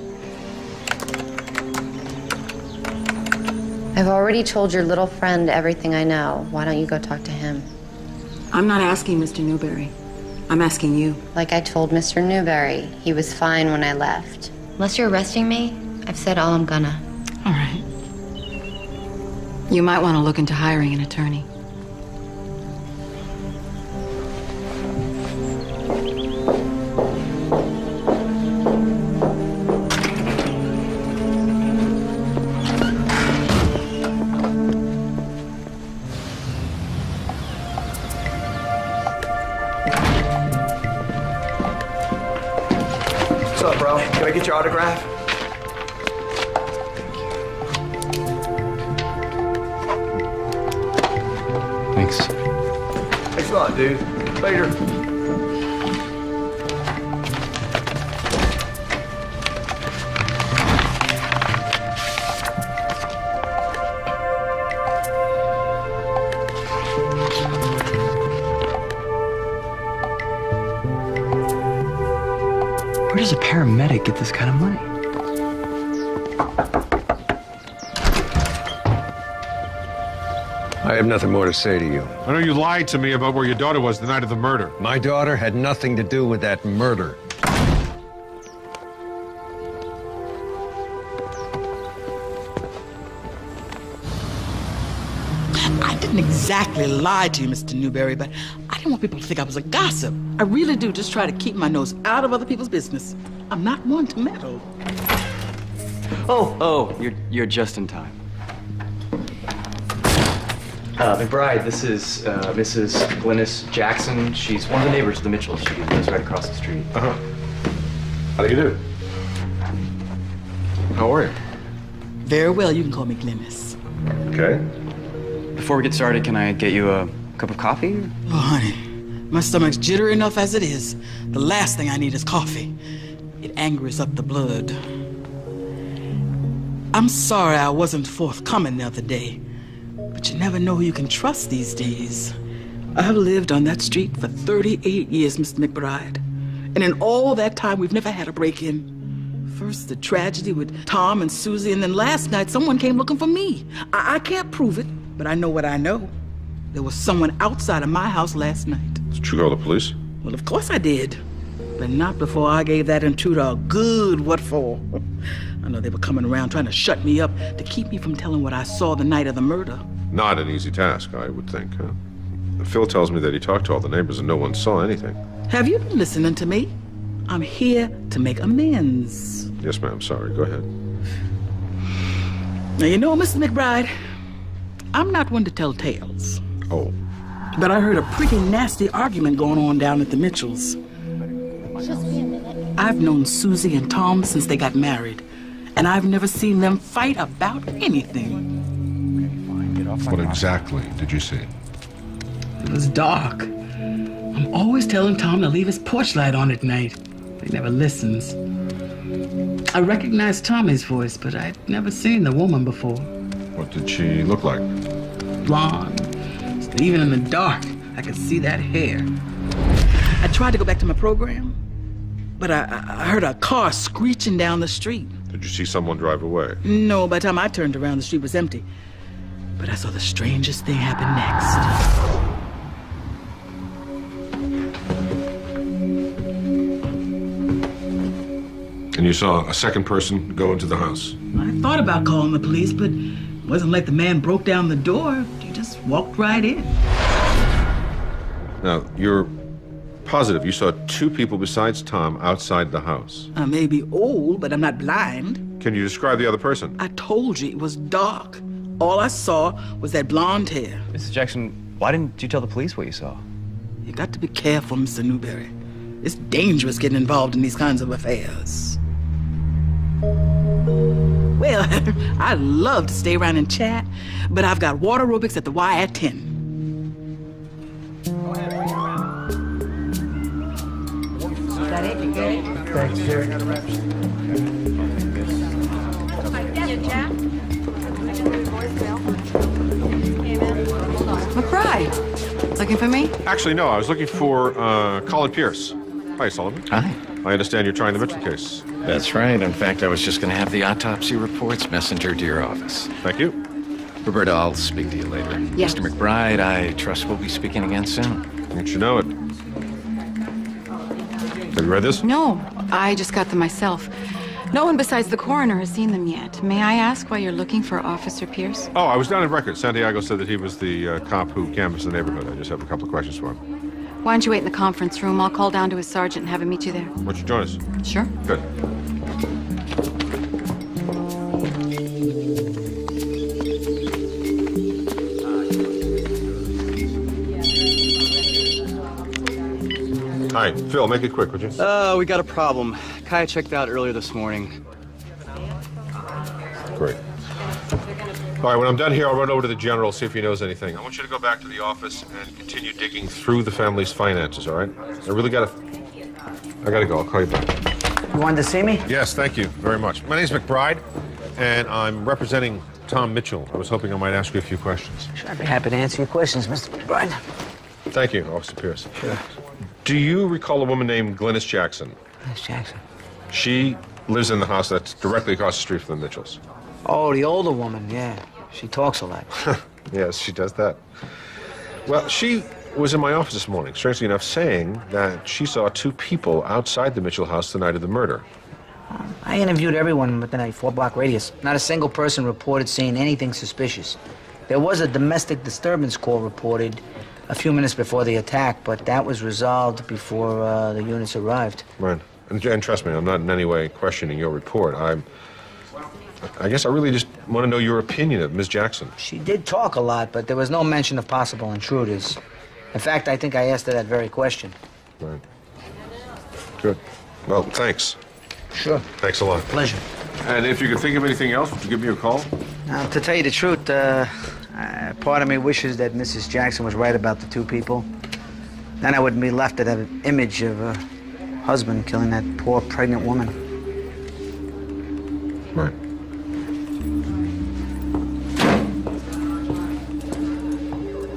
I've already told your little friend everything I know. Why don't you go talk to him? I'm not asking Mr. Newberry. I'm asking you. Like I told Mr. Newberry, he was fine when I left. Unless you're arresting me, I've said all I'm gonna. All right. You might want to look into hiring an attorney. What's up, bro? Can I get your autograph? Thanks. Thanks a lot, dude. Later. Where does a paramedic get this kind of money? I have nothing more to say to you. I know you lied to me about where your daughter was the night of the murder. My daughter had nothing to do with that murder. I didn't exactly lie to you, Mr. Newberry, but I didn't want people to think I was a gossip. I really do just try to keep my nose out of other people's business. I'm not one to meddle. Oh, you're just in time. McBride, this is Mrs. Glynis Jackson. She's one of the neighbors of the Mitchells. She lives right across the street. Uh-huh. How do you do? How are you? Very well, you can call me Glynis. Okay. Before we get started, can I get you a cup of coffee? Oh, honey, my stomach's jittery enough as it is. The last thing I need is coffee. It angers up the blood. I'm sorry I wasn't forthcoming the other day, but you never know who you can trust these days. I've lived on that street for 38 years, Mr. McBride. And in all that time, we've never had a break-in. First, the tragedy with Tom and Susie, and then last night, someone came looking for me. I can't prove it, but I know what I know. There was someone outside of my house last night. Did you call the police? Well, of course I did. But not before I gave that intruder a good what for. I know they were coming around trying to shut me up to keep me from telling what I saw the night of the murder. Not an easy task, I would think. Phil tells me that he talked to all the neighbors and no one saw anything. Have you been listening to me? I'm here to make amends. Yes, ma'am. Sorry. Go ahead. Now, you know, Mr. McBride, I'm not one to tell tales. Oh. But I heard a pretty nasty argument going on down at the Mitchells. I've known Susie and Tom since they got married, and I've never seen them fight about anything. What exactly did you see? It was dark. I'm always telling Tom to leave his porch light on at night. He never listens. I recognized Tommy's voice, but I'd never seen the woman before. What did she look like? Blonde. Even in the dark, I could see that hair. I tried to go back to my program, but I heard a car screeching down the street. Did you see someone drive away? No, by the time I turned around, the street was empty. But I saw the strangest thing happen next. And you saw a second person go into the house? I thought about calling the police, but it wasn't like the man broke down the door. He just walked right in. Now, you're positive you saw two people besides Tom outside the house? I may be old, but I'm not blind. Can you describe the other person? I told you it was dark. All I saw was that blonde hair. Mrs. Jackson, why didn't you tell the police what you saw? You got to be careful, Mr. Newberry. It's dangerous getting involved in these kinds of affairs. Well, I'd love to stay around and chat, but I've got water aerobics at the Y at 10. Thanks, sir. McBride, looking for me? Actually, no. I was looking for Colin Pierce. Hi, Sullivan. Hi. I understand you're trying the Mitchell case. That's right. In fact, I was just going to have the autopsy reports messengered to your office. Thank you. Roberta, I'll speak to you later. Yes. Mr. McBride, I trust we'll be speaking again soon. Don't you know it? Have you read this? No, I just got them myself. No one besides the coroner has seen them yet. May I ask why you're looking for Officer Pierce? Oh, I was down in records. Santiago said that he was the cop who canvassed the neighborhood. I just have a couple of questions for him. Why don't you wait in the conference room? I'll call down to his sergeant and have him meet you there. Why don't you join us? Sure. Good. Hi, Phil, make it quick, would you? We got a problem. Kaya checked out earlier this morning. Great. All right, when I'm done here, I'll run over to the general, see if he knows anything. I want you to go back to the office and continue digging through the family's finances, all right? I gotta go. I'll call you back. You wanted to see me? Yes, thank you very much. My name's McBride, and I'm representing Tom Mitchell. I was hoping I might ask you a few questions. Sure, I'd be happy to answer your questions, Mr. McBride. Thank you, Officer Pierce. Sure. Do you recall a woman named Glynis Jackson? Glynis Jackson? She lives in the house that's directly across the street from the Mitchells. Oh, the older woman, yeah. She talks a lot. Yes, she does that. Well, she was in my office this morning, strangely enough, saying that she saw two people outside the Mitchell house the night of the murder. I interviewed everyone within a 4-block radius. Not a single person reported seeing anything suspicious. There was a domestic disturbance call reported a few minutes before the attack, but that was resolved before the units arrived. Right. And trust me, I'm not in any way questioning your report. I guess I really just want to know your opinion of Ms. Jackson. She did talk a lot, but there was no mention of possible intruders. In fact, I think I asked her that very question. Right. Good. Well, thanks. Sure. Thanks a lot. Pleasure. And if you could think of anything else, would you give me a call? Now, to tell you the truth, part of me wishes that Mrs. Jackson was right about the two people. Then I wouldn't be left with that image of a husband killing that poor pregnant woman. Right.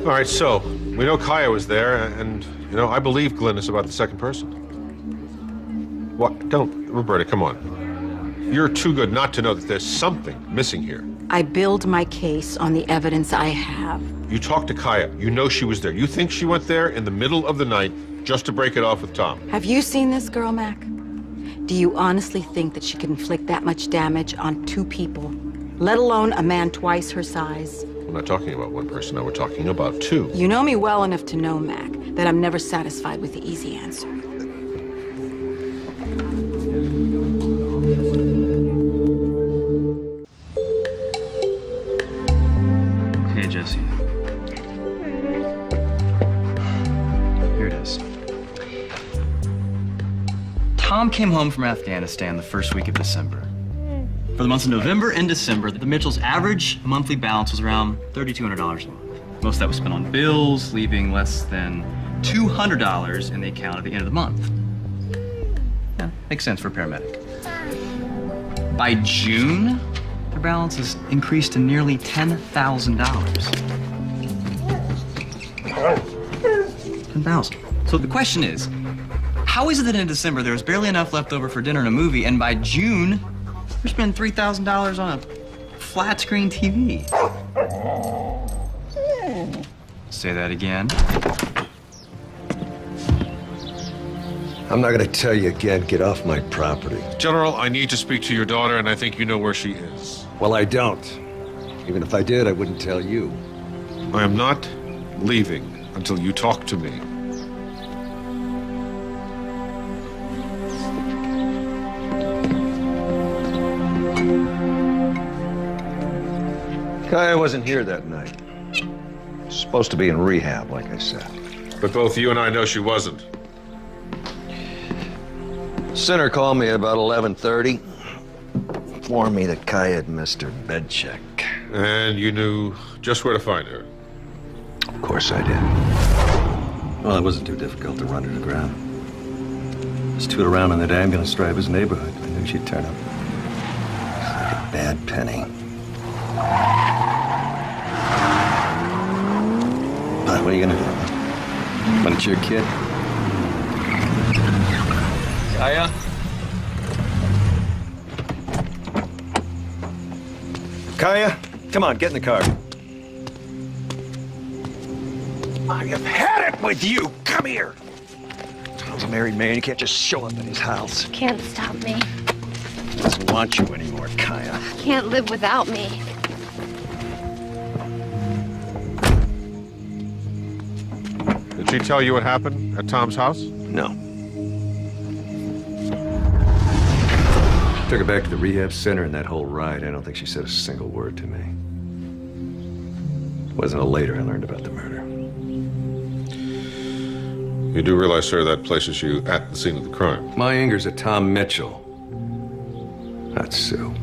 All right, so we know Kaya was there, and, you know, I believe Glynis about the second person. What? Don't, Roberta, come on. You're too good not to know that there's something missing here. I build my case on the evidence I have. You talked to Kaya. You know she was there. You think she went there in the middle of the night just to break it off with Tom. Have you seen this girl, Mac? Do you honestly think that she could inflict that much damage on two people, let alone a man twice her size? We're not talking about one person now. We're talking about two. You know me well enough to know, Mac, that I'm never satisfied with the easy answer. Okay, Jesse. Here it is. Tom came home from Afghanistan the first week of December. For the months of November and December, the Mitchells' average monthly balance was around $3,200 a month. Most of that was spent on bills, leaving less than $200 in the account at the end of the month. Yeah, makes sense for a paramedic. By June, their balance has increased to nearly $10,000. $10,000. So the question is, how is it that in December there was barely enough left over for dinner and a movie, and by June, we're spending $3,000 on a flat screen TV? Say that again. I'm not going to tell you again, get off my property. General, I need to speak to your daughter, and I think you know where she is. Well, I don't. Even if I did, I wouldn't tell you. I am not leaving until you talk to me. Kaya wasn't here that night. Supposed to be in rehab, like I said. But both you and I know she wasn't. Center called me about 11:30. Informed me that Kaya had missed her bed check. And you knew just where to find her? Of course I did. Well, it wasn't too difficult to run her to ground. Just toot around in that ambulance driver's neighborhood. I knew she'd turn up. It's like a bad penny. But what are you gonna do? When it's your kid? Kaya? Kaya, come on, get in the car. I have had it with you. Come here. Tom's a married man. You can't just show up at his house. Can't stop me. He doesn't want you anymore, Kaya. Can't live without me. Did she tell you what happened at Tom's house? No. Took her back to the rehab center, and that whole ride, I don't think she said a single word to me. It wasn't until later I learned about the murder. You do realize, sir, that places you at the scene of the crime. My anger's at Tom Mitchell, not Sue.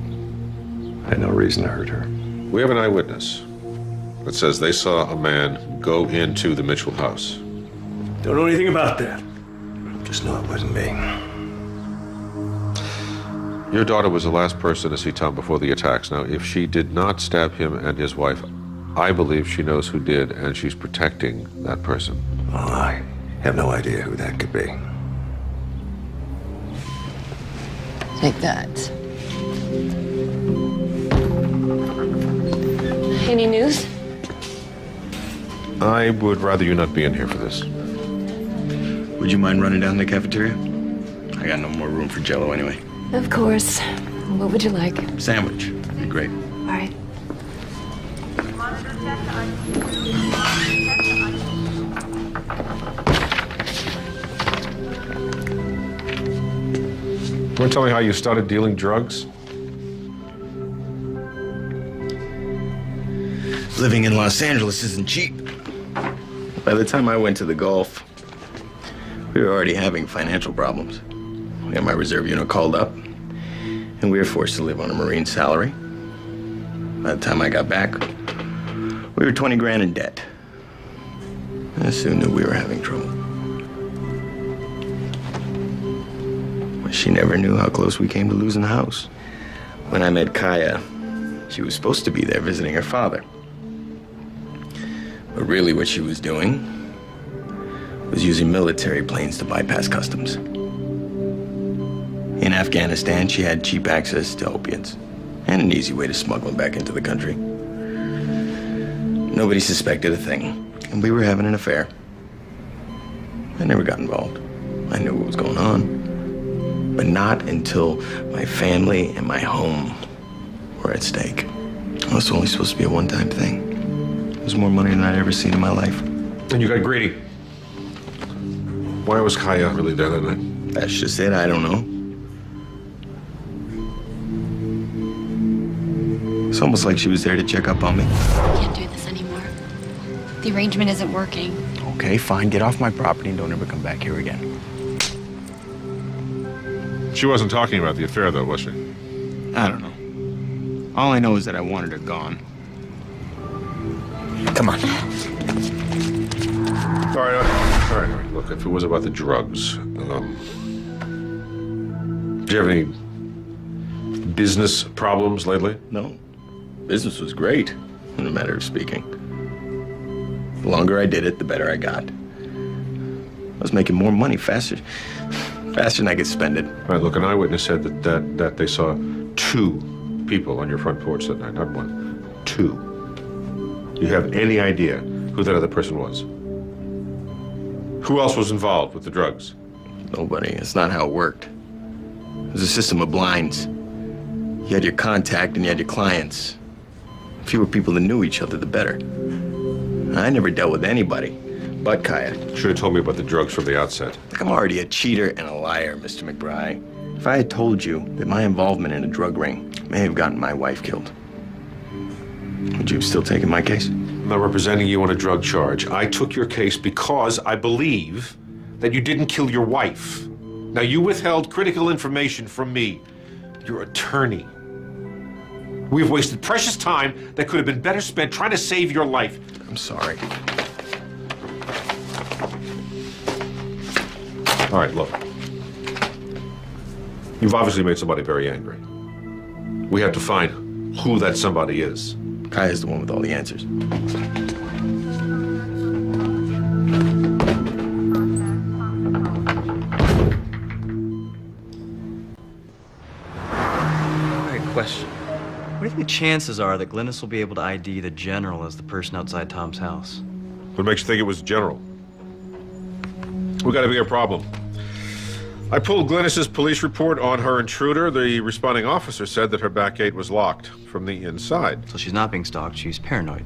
I had no reason to hurt her. We have an eyewitness that says they saw a man go into the Mitchell house. Don't know anything about that. Just know it wasn't me. Your daughter was the last person to see Tom before the attacks. Now, if she did not stab him and his wife, I believe she knows who did, and she's protecting that person. Oh, I have no idea who that could be. Take that. Any news? I would rather you not be in here for this. Would you mind running down to the cafeteria? I got no more room for Jell-O anyway. Of course. What would you like? Sandwich. Be great. All right. You want to tell me how you started dealing drugs? Living in Los Angeles isn't cheap. By the time I went to the Gulf, we were already having financial problems. We had my reserve unit called up, and we were forced to live on a Marine salary. By the time I got back, we were 20 grand in debt. I soon knew we were having trouble. But she never knew how close we came to losing the house. When I met Kaya, she was supposed to be there visiting her father. But really what she was doing was using military planes to bypass customs. In Afghanistan, she had cheap access to opiates and an easy way to smuggle them back into the country. Nobody suspected a thing, and we were having an affair. I never got involved. I knew what was going on, but not until my family and my home were at stake. It was only supposed to be a one-time thing. It was more money than I'd ever seen in my life. And you got greedy. Why was Kaya really there that night? That's just it. I don't know. It's almost like she was there to check up on me. I can't do this anymore. The arrangement isn't working. Okay, fine. Get off my property and don't ever come back here again. She wasn't talking about the affair, though, was she? I don't know. All I know is that I wanted her gone. Come on. All right. Look, if it was about the drugs, do you have any business problems lately? No. Business was great, in a matter of speaking. The longer I did it, the better I got. I was making more money faster than I could spend it. All right, look, an eyewitness said that they saw 2 people on your front porch that night, not 1, 2. Do you have any idea who that other person was? Who else was involved with the drugs? Nobody. It's not how it worked. It was a system of blinds. You had your contact and you had your clients. The fewer people that knew each other, the better. I never dealt with anybody but Kaya. Should have told me about the drugs from the outset. Look, I'm already a cheater and a liar, Mr. McBride. If I had told you that my involvement in a drug ring may have gotten my wife killed, would you have still taken my case? I'm not representing you on a drug charge. I took your case because I believe that you didn't kill your wife. Now, you withheld critical information from me, your attorney. We've wasted precious time that could have been better spent trying to save your life. I'm sorry. All right, look. You've obviously made somebody very angry. We have to find who that somebody is. Kai is the one with all the answers. Question. What do you think the chances are that Glynis will be able to ID the general as the person outside Tom's house? What makes you think it was the general? We got a bigger problem. I pulled Glynis's police report on her intruder. The responding officer said that her back gate was locked from the inside. So she's not being stalked, she's paranoid.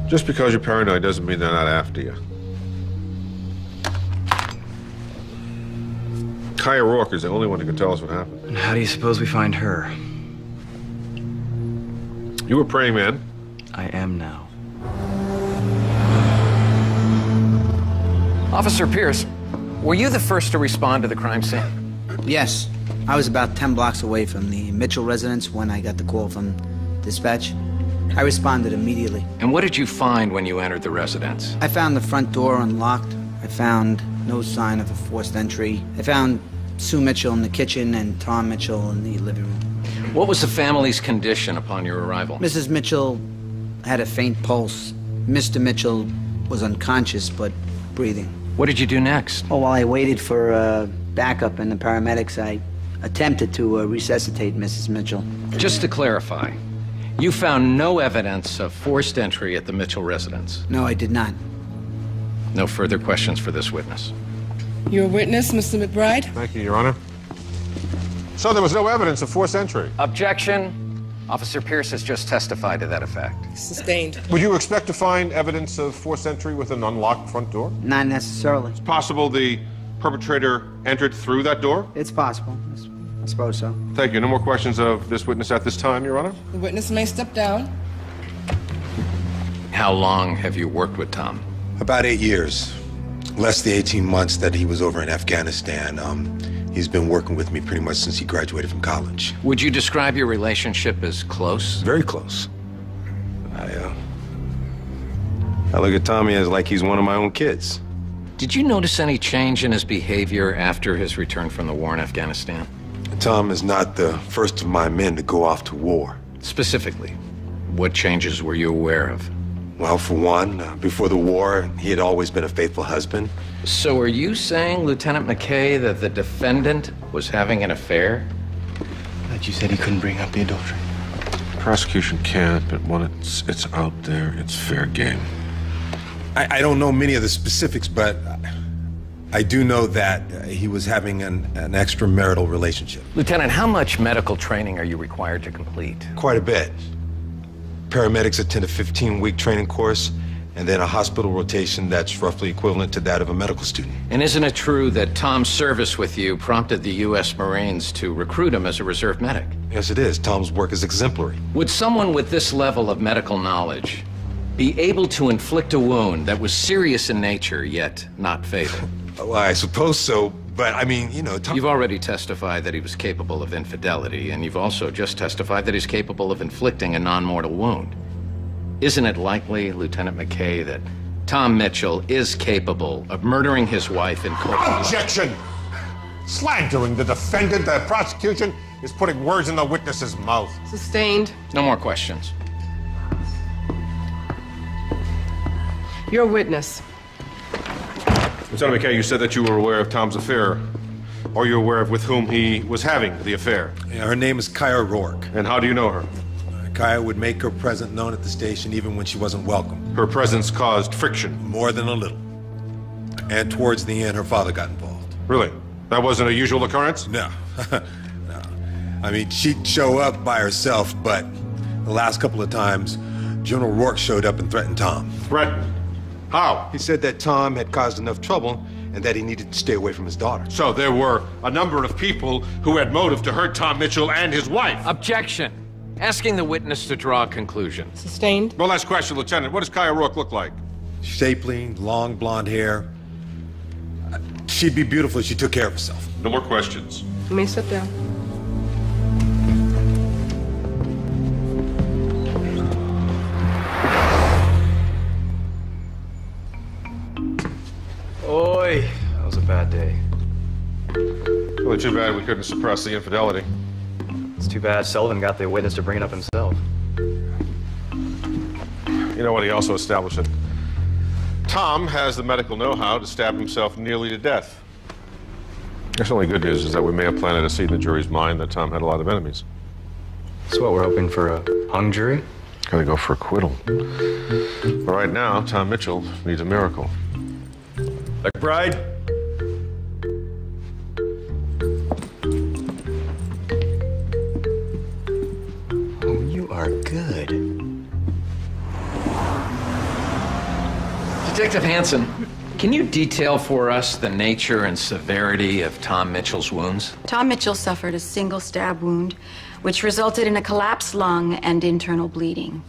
Just because you're paranoid doesn't mean they're not after you. Kai O'Rourke is the only one who can tell us what happened. And how do you suppose we find her? You were praying man. I am now. Officer Pierce, were you the first to respond to the crime scene? Yes. I was about 10 blocks away from the Mitchell residence when I got the call from dispatch. I responded immediately. And what did you find when you entered the residence? I found the front door unlocked. I found no sign of a forced entry. I found Sue Mitchell in the kitchen and Tom Mitchell in the living room. What was the family's condition upon your arrival? Mrs. Mitchell had a faint pulse. Mr. Mitchell was unconscious but breathing. What did you do next? Oh, while I waited for backup and the paramedics, I attempted to resuscitate Mrs. Mitchell. Just to clarify, you found no evidence of forced entry at the Mitchell residence? No, I did not. No further questions for this witness. Your witness, Mr. McBride? Thank you, Your Honor. So there was no evidence of forced entry? Objection. Officer Pierce has just testified to that effect. Sustained. Would you expect to find evidence of forced entry with an unlocked front door? Not necessarily. It's possible the perpetrator entered through that door? It's possible. I suppose so. Thank you. No more questions of this witness at this time, Your Honor? The witness may step down. How long have you worked with Tom? About 8 years. Less the 18 months that he was over in Afghanistan. He's been working with me pretty much since he graduated from college. Would you describe your relationship as close? Very close. I look at Tommy as like he's one of my own kids. Did you notice any change in his behavior after his return from the war in Afghanistan? Tom is not the first of my men to go off to war. Specifically, what changes were you aware of? Well, for one, before the war, he had always been a faithful husband. So are you saying, Lieutenant McKay, that the defendant was having an affair? But you said he couldn't bring up the adultery. Prosecution can't, but when it's out there, it's fair game. I don't know many of the specifics, but I do know that he was having an extramarital relationship. Lieutenant, how much medical training are you required to complete? Quite a bit. Paramedics attend a 15-week training course, and then a hospital rotation that's roughly equivalent to that of a medical student. And isn't it true that Tom's service with you prompted the U.S. Marines to recruit him as a reserve medic? Yes, it is. Tom's work is exemplary. Would someone with this level of medical knowledge be able to inflict a wound that was serious in nature, yet not fatal? Well, I suppose so, but I mean, you know, Tom... You've already testified that he was capable of infidelity, and you've also just testified that he's capable of inflicting a non-mortal wound. Isn't it likely, Lieutenant McKay, that Tom Mitchell is capable of murdering his wife in cold blood? Objection! Slandering the defendant, the prosecution is putting words in the witness's mouth. Sustained. No more questions. Your witness. Lieutenant McKay, you said that you were aware of Tom's affair. Are you aware of with whom he was having the affair? Yeah, her name is Kai O'Rourke. And how do you know her? Kai would make her presence known at the station even when she wasn't welcome. Her presence caused friction? More than a little. And towards the end, her father got involved. Really? That wasn't a usual occurrence? No. No. I mean, she'd show up by herself, but the last couple of times, General Rourke showed up and threatened Tom. Threatened? How? He said that Tom had caused enough trouble and that he needed to stay away from his daughter. So there were a number of people who had motive to hurt Tom Mitchell and his wife. Objection. Asking the witness to draw a conclusion. Sustained. Well, last question, Lieutenant. What does Kai O'Rourke look like? Shapely, long blonde hair. She'd be beautiful if she took care of herself. No more questions. You may sit down. Oi, that was a bad day. Well, Really too bad we couldn't suppress the infidelity. It's too bad Sullivan got the witness to bring it up himself. You know what? He also established that Tom has the medical know-how to stab himself nearly to death. Guess the only good news is that we may have planted a seed in the jury's mind that Tom had a lot of enemies. So what, we're hoping for a hung jury? Gotta go for acquittal. But right now, Tom Mitchell needs a miracle. McBride? Oh, you are good. Detective Hanson, can you detail for us the nature and severity of Tom Mitchell's wounds? Tom Mitchell suffered a single stab wound, which resulted in a collapsed lung and internal bleeding.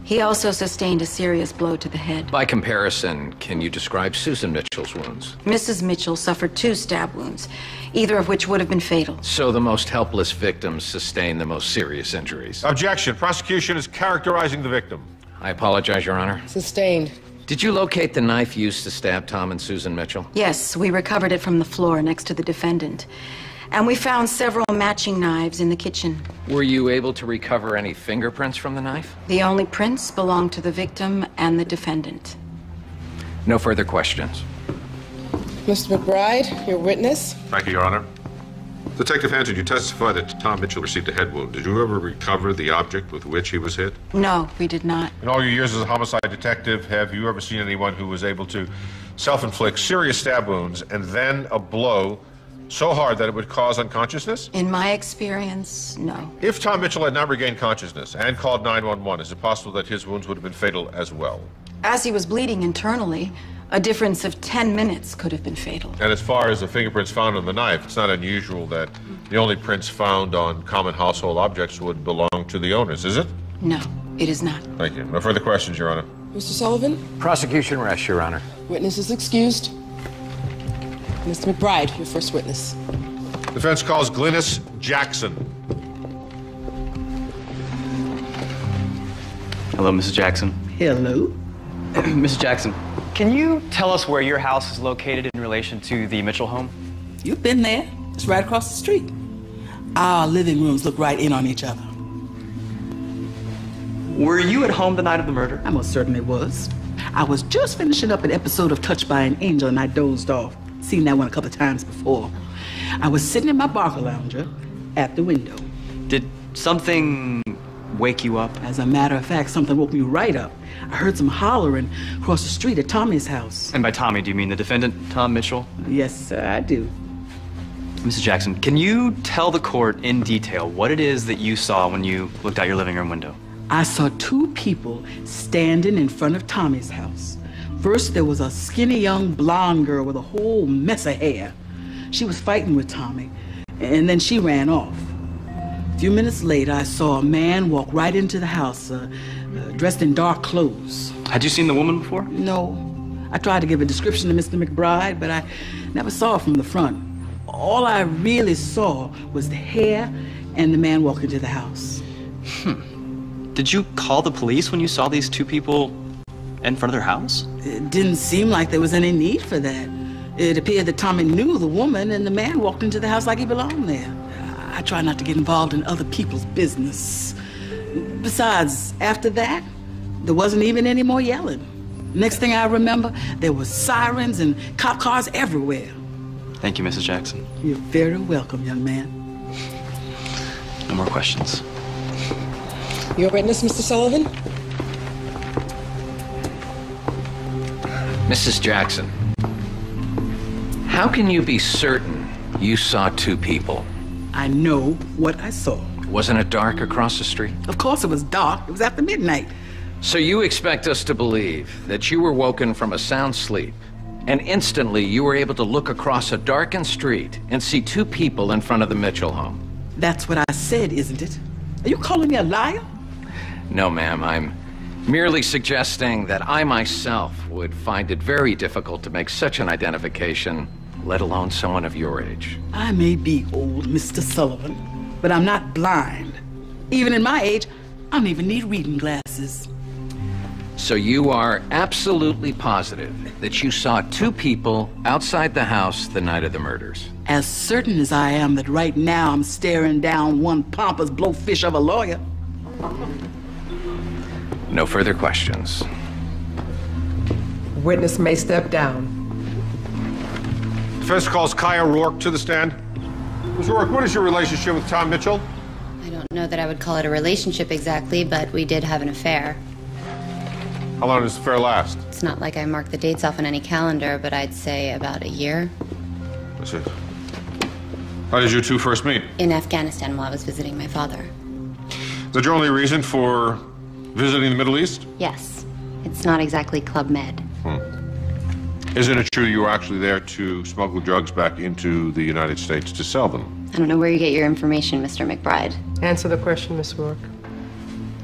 He also sustained a serious blow to the head. By comparison, can you describe Susan Mitchell's wounds? Mrs. Mitchell suffered 2 stab wounds, either of which would have been fatal. So the most helpless victims sustained the most serious injuries. Objection. Prosecution is characterizing the victim. I apologize, Your Honor. Sustained. Did you locate the knife used to stab Tom and Susan Mitchell? Yes, we recovered it from the floor next to the defendant. And we found several matching knives in the kitchen. Were you able to recover any fingerprints from the knife? The only prints belonged to the victim and the defendant. No further questions. Mr. McBride, your witness. Thank you, Your Honor. Detective Hanson, you testified that Tom Mitchell received a head wound. Did you ever recover the object with which he was hit? No, we did not. In all your years as a homicide detective, have you ever seen anyone who was able to self-inflict serious stab wounds and then a blow so hard that it would cause unconsciousness? In my experience, no. If Tom Mitchell had not regained consciousness and called 911, is it possible that his wounds would have been fatal as well? As he was bleeding internally, a difference of 10 minutes could have been fatal. And as far as the fingerprints found on the knife, it's not unusual that the only prints found on common household objects would belong to the owners, is it? No, it is not. Thank you. No further questions, Your Honor. Mr. Sullivan, Prosecution rests, Your Honor. witness is excused. Mr. McBride, your first witness. Defense calls Glynis Jackson. Hello, Mrs. Jackson. Hello. Mrs. Jackson, can you tell us where your house is located in relation to the Mitchell home? You've been there. It's right across the street. Our living rooms look right in on each other. Were you at home the night of the murder? I most certainly was. I was just finishing up an episode of Touched by an Angel and I dozed off. Seen that one a couple of times before. I was sitting in my Barker lounger at the window. Did something wake you up? As a matter of fact, something woke me right up. I heard some hollering across the street at Tommy's house. And by Tommy, do you mean the defendant, Tom Mitchell? Yes, sir, I do. Mrs. Jackson, can you tell the court in detail what it is that you saw when you looked out your living room window? I saw 2 people standing in front of Tommy's house. First, there was a skinny young blonde girl with a whole mess of hair. She was fighting with Tommy, and then she ran off. A few minutes later, I saw a man walk right into the house, dressed in dark clothes. Had you seen the woman before? No. I tried to give a description to Mr. McBride, but I never saw her from the front. All I really saw was the hair and the man walk into the house. Did you call the police when you saw these 2 people in front of their house? It didn't seem like there was any need for that. It appeared that Tommy knew the woman and the man walked into the house like he belonged there. I try not to get involved in other people's business. Besides, after that, there wasn't even any more yelling. Next thing I remember, there were sirens and cop cars everywhere. Thank you, Mrs. Jackson. You're very welcome, young man. No more questions. Your witness, Mr. Sullivan. Mrs. Jackson, how can you be certain you saw 2 people? I know what I saw. Wasn't it dark across the street? Of course it was dark. It was after midnight. So you expect us to believe that you were woken from a sound sleep and instantly you were able to look across a darkened street and see 2 people in front of the Mitchell home? That's what I said, isn't it? Are you calling me a liar? No, ma'am. I'm merely suggesting that I myself would find it very difficult to make such an identification, let alone someone of your age. I may be old, Mr. Sullivan, but I'm not blind. Even in my age, I don't even need reading glasses. So you are absolutely positive that you saw two people outside the house the night of the murders? As certain as I am that right now I'm staring down one pompous blowfish of a lawyer. No further questions. Witness may step down. Defense calls Kaya Rourke to the stand. Ms. Rourke, what is your relationship with Tom Mitchell? I don't know that I would call it a relationship exactly, but we did have an affair. How long does the affair last? It's not like I mark the dates off on any calendar, but I'd say about a year. I see. How did you two first meet? In Afghanistan while I was visiting my father. Is that your only reason for visiting the Middle East? Yes. It's not exactly Club Med. Isn't it true you were actually there to smuggle drugs back into the United States to sell them? I don't know where you get your information, Mr. McBride. Answer the question, Miss Rourke.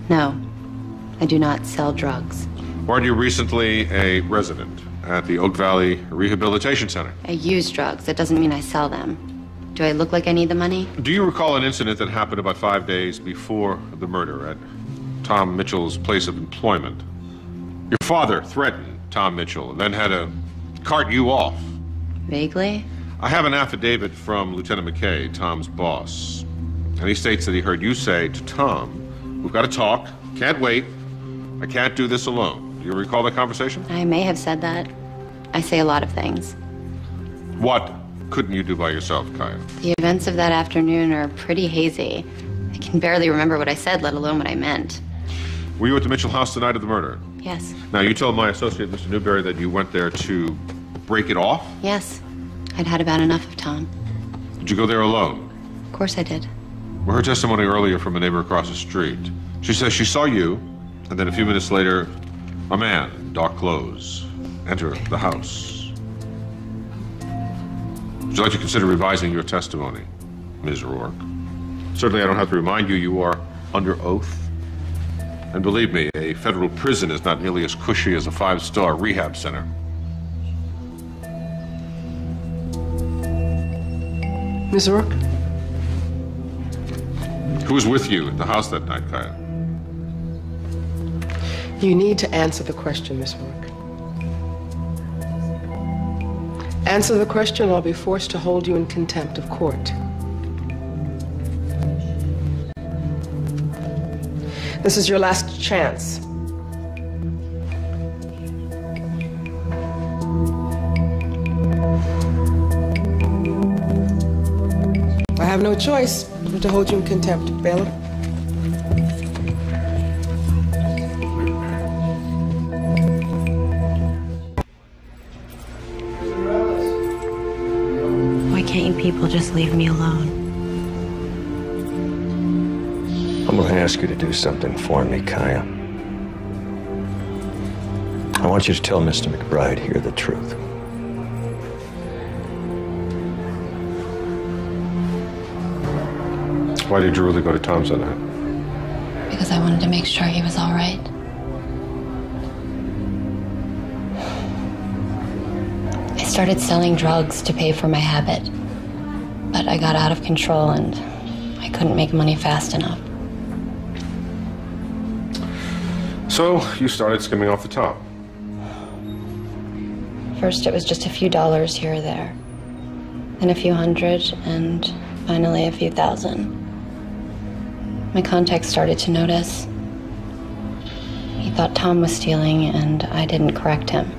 No. I do not sell drugs. Weren't you recently a resident at the Oak Valley Rehabilitation Center? I use drugs. That doesn't mean I sell them. Do I look like I need the money? Do you recall an incident that happened about 5 days before the murder at Tom Mitchell's place of employment? Your father threatened Tom Mitchell and then had to cart you off. Vaguely? I have an affidavit from Lieutenant McKay, Tom's boss, and he states that he heard you say to Tom, "We've got to talk. Can't wait. I can't do this alone." Do you recall that conversation? I may have said that. I say a lot of things. What couldn't you do by yourself, Kaya? The events of that afternoon are pretty hazy. I can barely remember what I said, let alone what I meant. Were you at the Mitchell house the night of the murder? Yes. Now, you told my associate, Mr. Newberry, that you went there to break it off? Yes. I'd had about enough of Tom. Did you go there alone? Of course I did. We heard testimony earlier from a neighbor across the street. She says she saw you, and then a few minutes later, a man in dark clothes enter the house. Would you like to consider revising your testimony, Ms. Rourke? Certainly I don't have to remind you, you are under oath. And believe me, a federal prison is not nearly as cushy as a 5-star rehab center. Ms. Rourke? Who was with you at the house that night, Kaya? You need to answer the question, Miss Rourke. Answer the question or I'll be forced to hold you in contempt of court. This is your last chance. I have no choice but to hold you in contempt, bailiff. Why can't you people just leave me alone? I'm going to ask you to do something for me, Kaya. I want you to tell Mr. McBride here the truth. Why did you really go to Tom's that night? Because I wanted to make sure he was all right. I started selling drugs to pay for my habit. But I got out of control and I couldn't make money fast enough. So you started skimming off the top. First, it was just a few dollars here or there. Then a few hundred, and finally a few thousand. My contacts started to notice. He thought Tom was stealing, and I didn't correct him.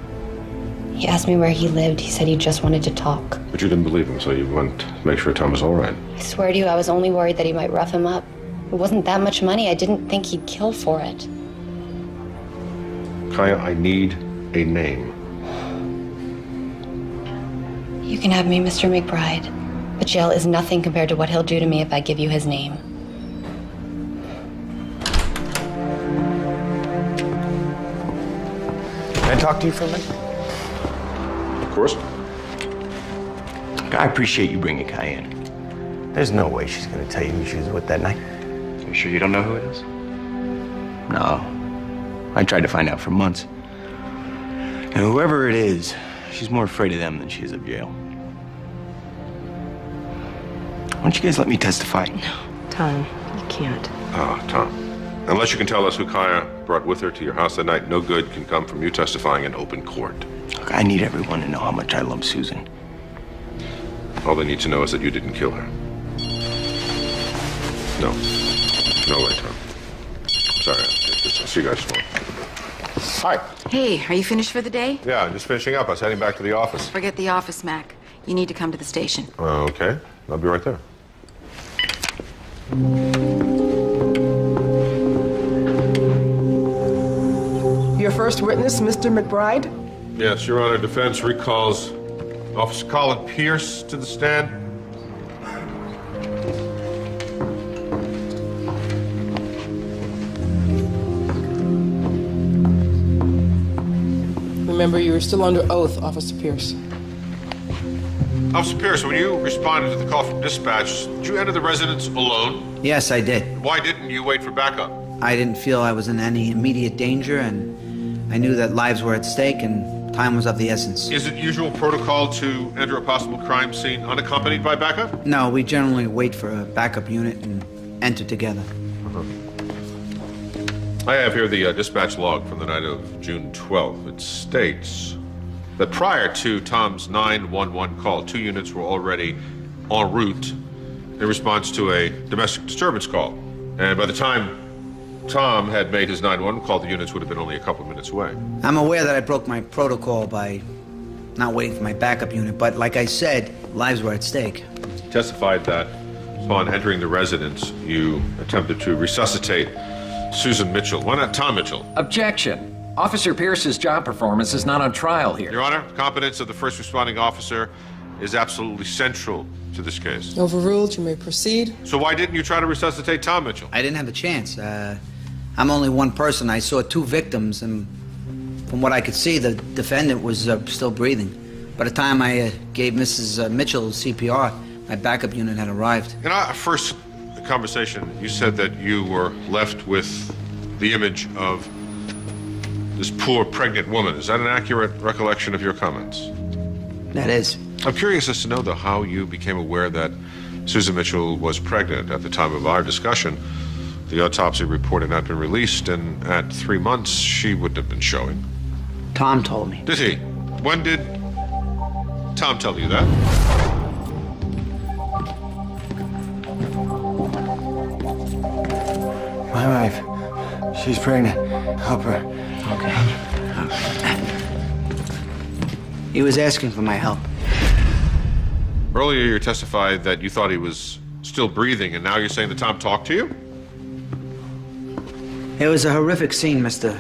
He asked me where he lived. He said he just wanted to talk. But you didn't believe him, so you went to make sure Tom was all right. I swear to you, I was only worried that he might rough him up. It wasn't that much money. I didn't think he'd kill for it. Kaya, I need a name. You can have me, Mr. McBride. But jail is nothing compared to what he'll do to me if I give you his name. Can I talk to you for a minute? Of course. I appreciate you bringing Kaya in. There's no way she's going to tell you who she was with that night. You sure you don't know who it is? No. I tried to find out for months. And whoever it is, she's more afraid of them than she is of jail. Why don't you guys let me testify? No, Tom, you can't. Ah, Tom. Unless you can tell us who Kaya brought with her to your house that night, no good can come from you testifying in open court. Look, I need everyone to know how much I love Susan. All they need to know is that you didn't kill her. No. No way, Tom. Sorry, I'll see you guys tomorrow. Hi. Hey, are you finished for the day? Yeah, I'm just finishing up. I was heading back to the office. Forget the office, Mac. You need to come to the station. Okay, I'll be right there. Your first witness, Mr. McBride? Yes, Your Honor, defense recalls Officer Colin Pierce to the stand. Remember, you were still under oath, Officer Pierce. Officer Pierce, when you responded to the call from dispatch, did you enter the residence alone? Yes, I did. Why didn't you wait for backup? I didn't feel I was in any immediate danger, and I knew that lives were at stake and time was of the essence. Is it usual protocol to enter a possible crime scene unaccompanied by backup? No, we generally wait for a backup unit and enter together. I have here the dispatch log from the night of June 12th. It states that prior to Tom's 911 call, 2 units were already en route in response to a domestic disturbance call. And by the time Tom had made his 911 call, the units would have been only a couple of minutes away. I'm aware that I broke my protocol by not waiting for my backup unit, but like I said, lives were at stake. Testified that upon entering the residence, you attempted to resuscitate Susan Mitchell. Why not Tom Mitchell? Objection. Officer Pierce's job performance is not on trial here. Your Honor, competence of the first responding officer is absolutely central to this case. Overruled. You may proceed. So why didn't you try to resuscitate Tom Mitchell? I didn't have a chance. I'm only one person. I saw 2 victims, and from what I could see, the defendant was still breathing. By the time I gave Mrs. Mitchell CPR, my backup unit had arrived. In our first conversation, you said that you were left with the image of this poor pregnant woman. Is that an accurate recollection of your comments? That is. I'm curious as to know, though, how you became aware that Susan Mitchell was pregnant. At the time of our discussion, the autopsy report had not been released, and at 3 months, she wouldn't have been showing. Tom told me. Did he? When did Tom tell you that? My wife. She's pregnant. Help her. Okay. He was asking for my help. Earlier, you testified that you thought he was still breathing, and now you're saying that Tom talked to you? It was a horrific scene, Mr.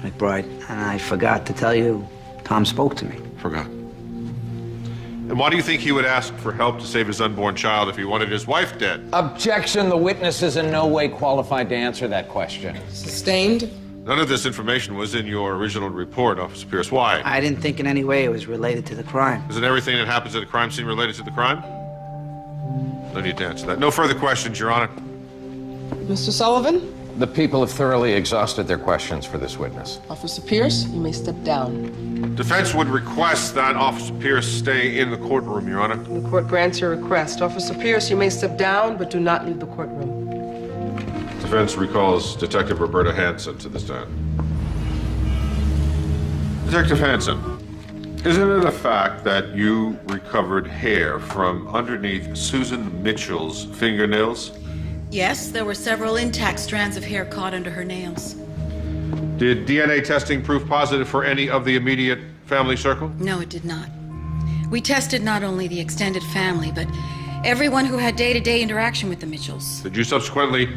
McBride, and I forgot to tell you, Tom spoke to me. Forgot. And why do you think he would ask for help to save his unborn child if he wanted his wife dead? Objection. The witness is in no way qualified to answer that question. Sustained. None of this information was in your original report, Officer Pierce. Why? I didn't think in any way it was related to the crime. Isn't everything that happens at a crime scene related to the crime? No need to answer that. No further questions, Your Honor. Mr. Sullivan? The people have thoroughly exhausted their questions for this witness. Officer Pierce, you may step down. Defense would request that Officer Pierce stay in the courtroom, Your Honor. The court grants your request. Officer Pierce, you may step down, but do not leave the courtroom. Defense recalls Detective Roberta Hanson to the stand. Detective Hanson, isn't it a fact that you recovered hair from underneath Susan Mitchell's fingernails? Yes, there were several intact strands of hair caught under her nails. Did DNA testing prove positive for any of the immediate family circle? No, it did not. We tested not only the extended family, but everyone who had day-to-day interaction with the Mitchells. Did you subsequently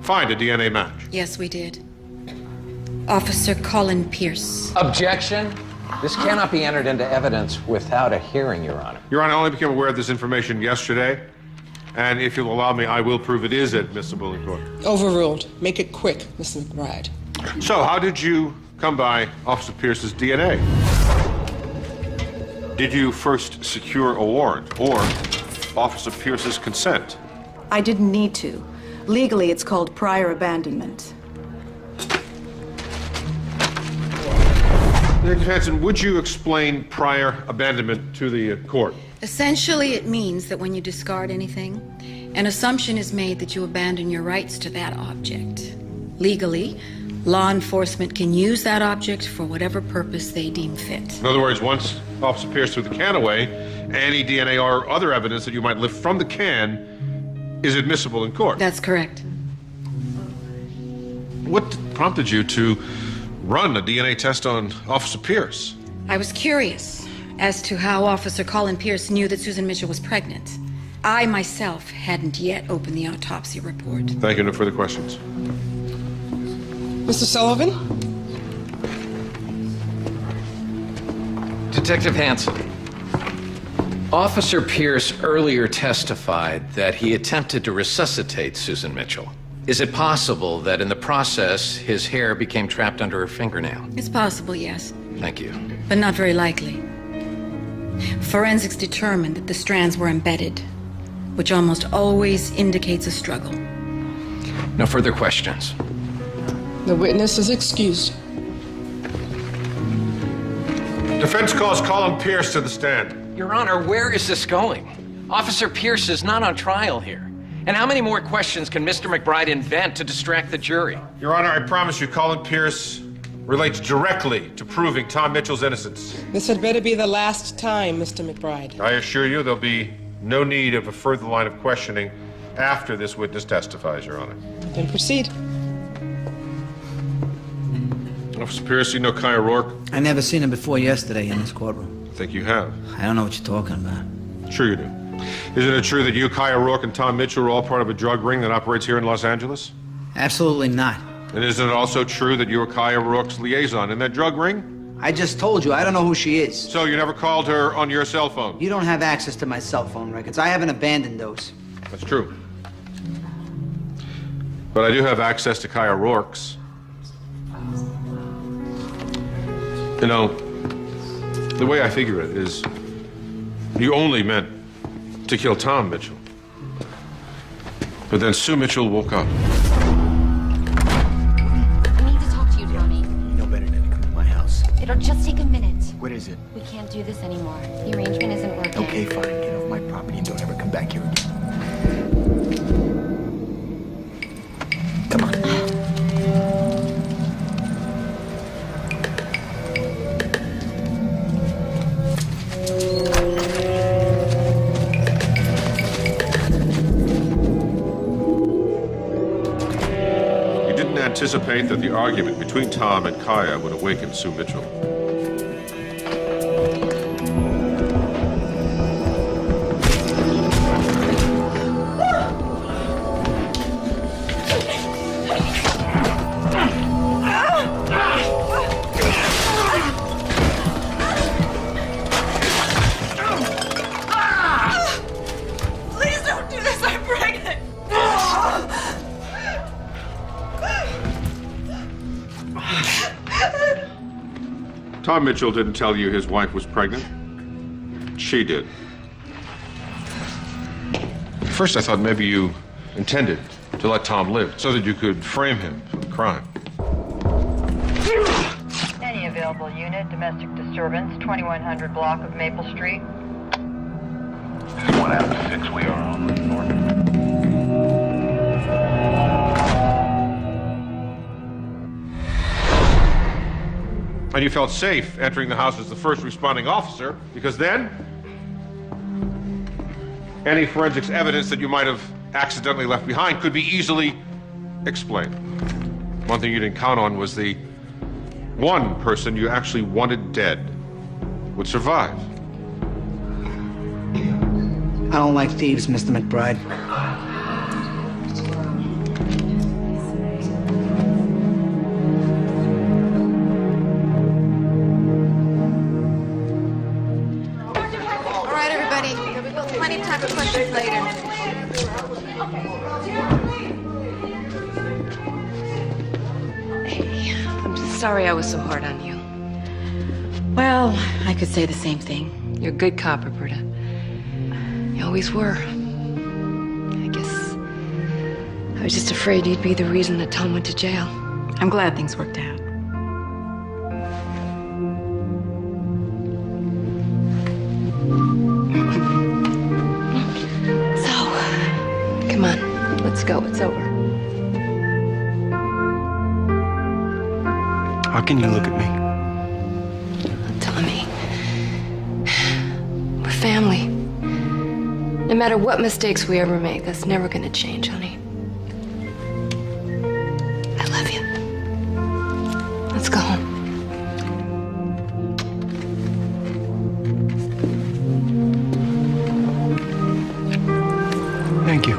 find a DNA match? Yes, we did. Officer Colin Pierce. Objection. This cannot be entered into evidence without a hearing, Your Honor. Your Honor, I only became aware of this information yesterday, and if you'll allow me, I will prove it is admissible in court. Overruled. Make it quick, Mr. McBride. So, how did you come by Officer Pierce's DNA? Did you first secure a warrant or Officer Pierce's consent? I didn't need to. Legally, it's called prior abandonment. Detective Hanson, would you explain prior abandonment to the court? Essentially, it means that when you discard anything, an assumption is made that you abandon your rights to that object. Legally, law enforcement can use that object for whatever purpose they deem fit. In other words, once Officer Pierce threw the can away, any DNA or other evidence that you might lift from the can is admissible in court. That's correct. What prompted you to run a DNA test on Officer Pierce? I was curious as to how Officer Colin Pierce knew that Susan Mitchell was pregnant. I myself hadn't yet opened the autopsy report. Thank you. No further questions. Mr. Sullivan? Detective Hanson, Officer Pierce earlier testified that he attempted to resuscitate Susan Mitchell. Is it possible that in the process, his hair became trapped under her fingernail? It's possible, yes, Thank you. but not very likely. Forensics determined that the strands were embedded, which almost always indicates a struggle. No further questions. The witness is excused. Defense calls Colin Pierce to the stand. Your Honor, where is this going? Officer Pierce is not on trial here. And how many more questions can Mr. McBride invent to distract the jury? Your Honor, I promise you, Colin Pierce relates directly to proving Tom Mitchell's innocence. This had better be the last time, Mr. McBride. I assure you there'll be no need of a further line of questioning after this witness testifies, Your Honor. Then proceed. Officer Pierce, you know Kai O'Rourke? I never seen him before yesterday in this courtroom. I think you have. I don't know what you're talking about. Sure you do. Isn't it true that you, Kai O'Rourke, and Tom Mitchell are all part of a drug ring that operates here in Los Angeles? Absolutely not. And isn't it also true that you were Kai O'Rourke's liaison in that drug ring? I just told you, I don't know who she is. So you never called her on your cell phone? You don't have access to my cell phone records. I haven't abandoned those. That's true. But I do have access to Kai O'Rourke's. You know, the way I figure it is, you only meant to kill Tom Mitchell. But then Sue Mitchell woke up. I need to talk to you, Tommy. You know better than to come to my house. It'll just take a minute. What is it? We can't do this anymore. The arrangement isn't working. Okay, fine. Get off my property and don't ever come back here again. Come on. Anticipate that the argument between Tom and Kaya would awaken Sue Mitchell. Please don't do this, I'm pregnant! Tom Mitchell didn't tell you his wife was pregnant. She did. At first I thought maybe you intended to let Tom live so that you could frame him for the crime. Any available unit, domestic disturbance, 2100 block of Maple Street. 1 out of 6, we are on route north. And you felt safe entering the house as the first responding officer, because then any forensics evidence that you might have accidentally left behind could be easily explained. One thing you didn't count on was the one person you actually wanted dead would survive. I don't like thieves, Mr. McBride. All right, everybody. Plenty of time for questions later. I'm sorry I was so hard on you. Well, I could say the same thing. You're a good cop, Roberta. You always were. I guess I was just afraid you'd be the reason that Tom went to jail. I'm glad things worked out. So, come on, let's go. It's over. can you look at me? Tommy, we're family. No matter what mistakes we ever make, that's never gonna change, honey. I love you. Let's go home. Thank you.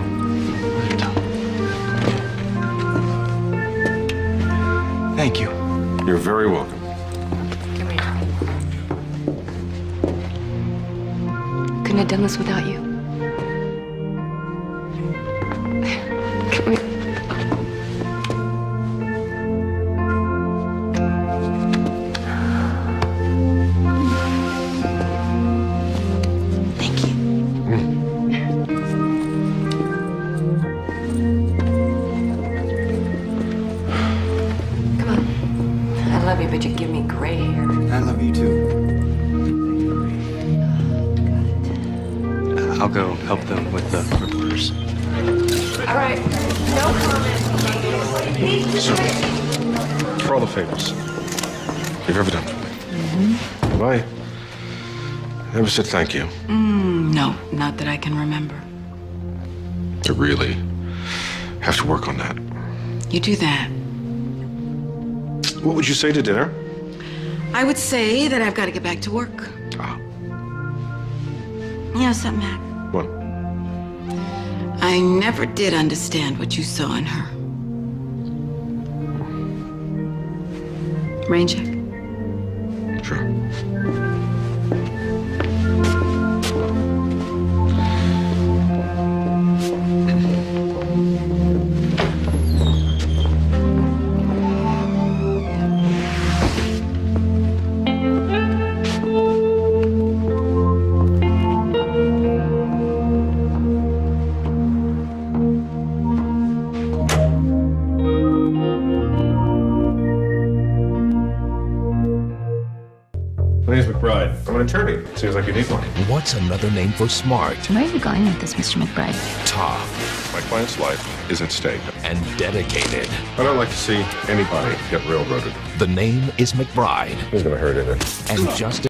Thank you. You're very welcome. Come here. Couldn't have done this without you. Come here. Thank you. I love you, but you give me gray hair. I love you too. I'll go help them with the reporters. All right. No comment. So, for all the favors you've ever done for me, have I ever said thank you? No, not that I can remember. I really have to work on that. You do that. What would you say to dinner? I would say that I've got to get back to work. You know something, Mac? What? I never did understand what you saw in her. Rain check? Sure. My name's McBride. I'm an attorney. Seems like you need one. What's another name for smart? Where are you going with this, Mr. McBride? Tough. My client's life is at stake. And dedicated. I don't like to see anybody get railroaded. The name is McBride. Who's gonna hurt it? And just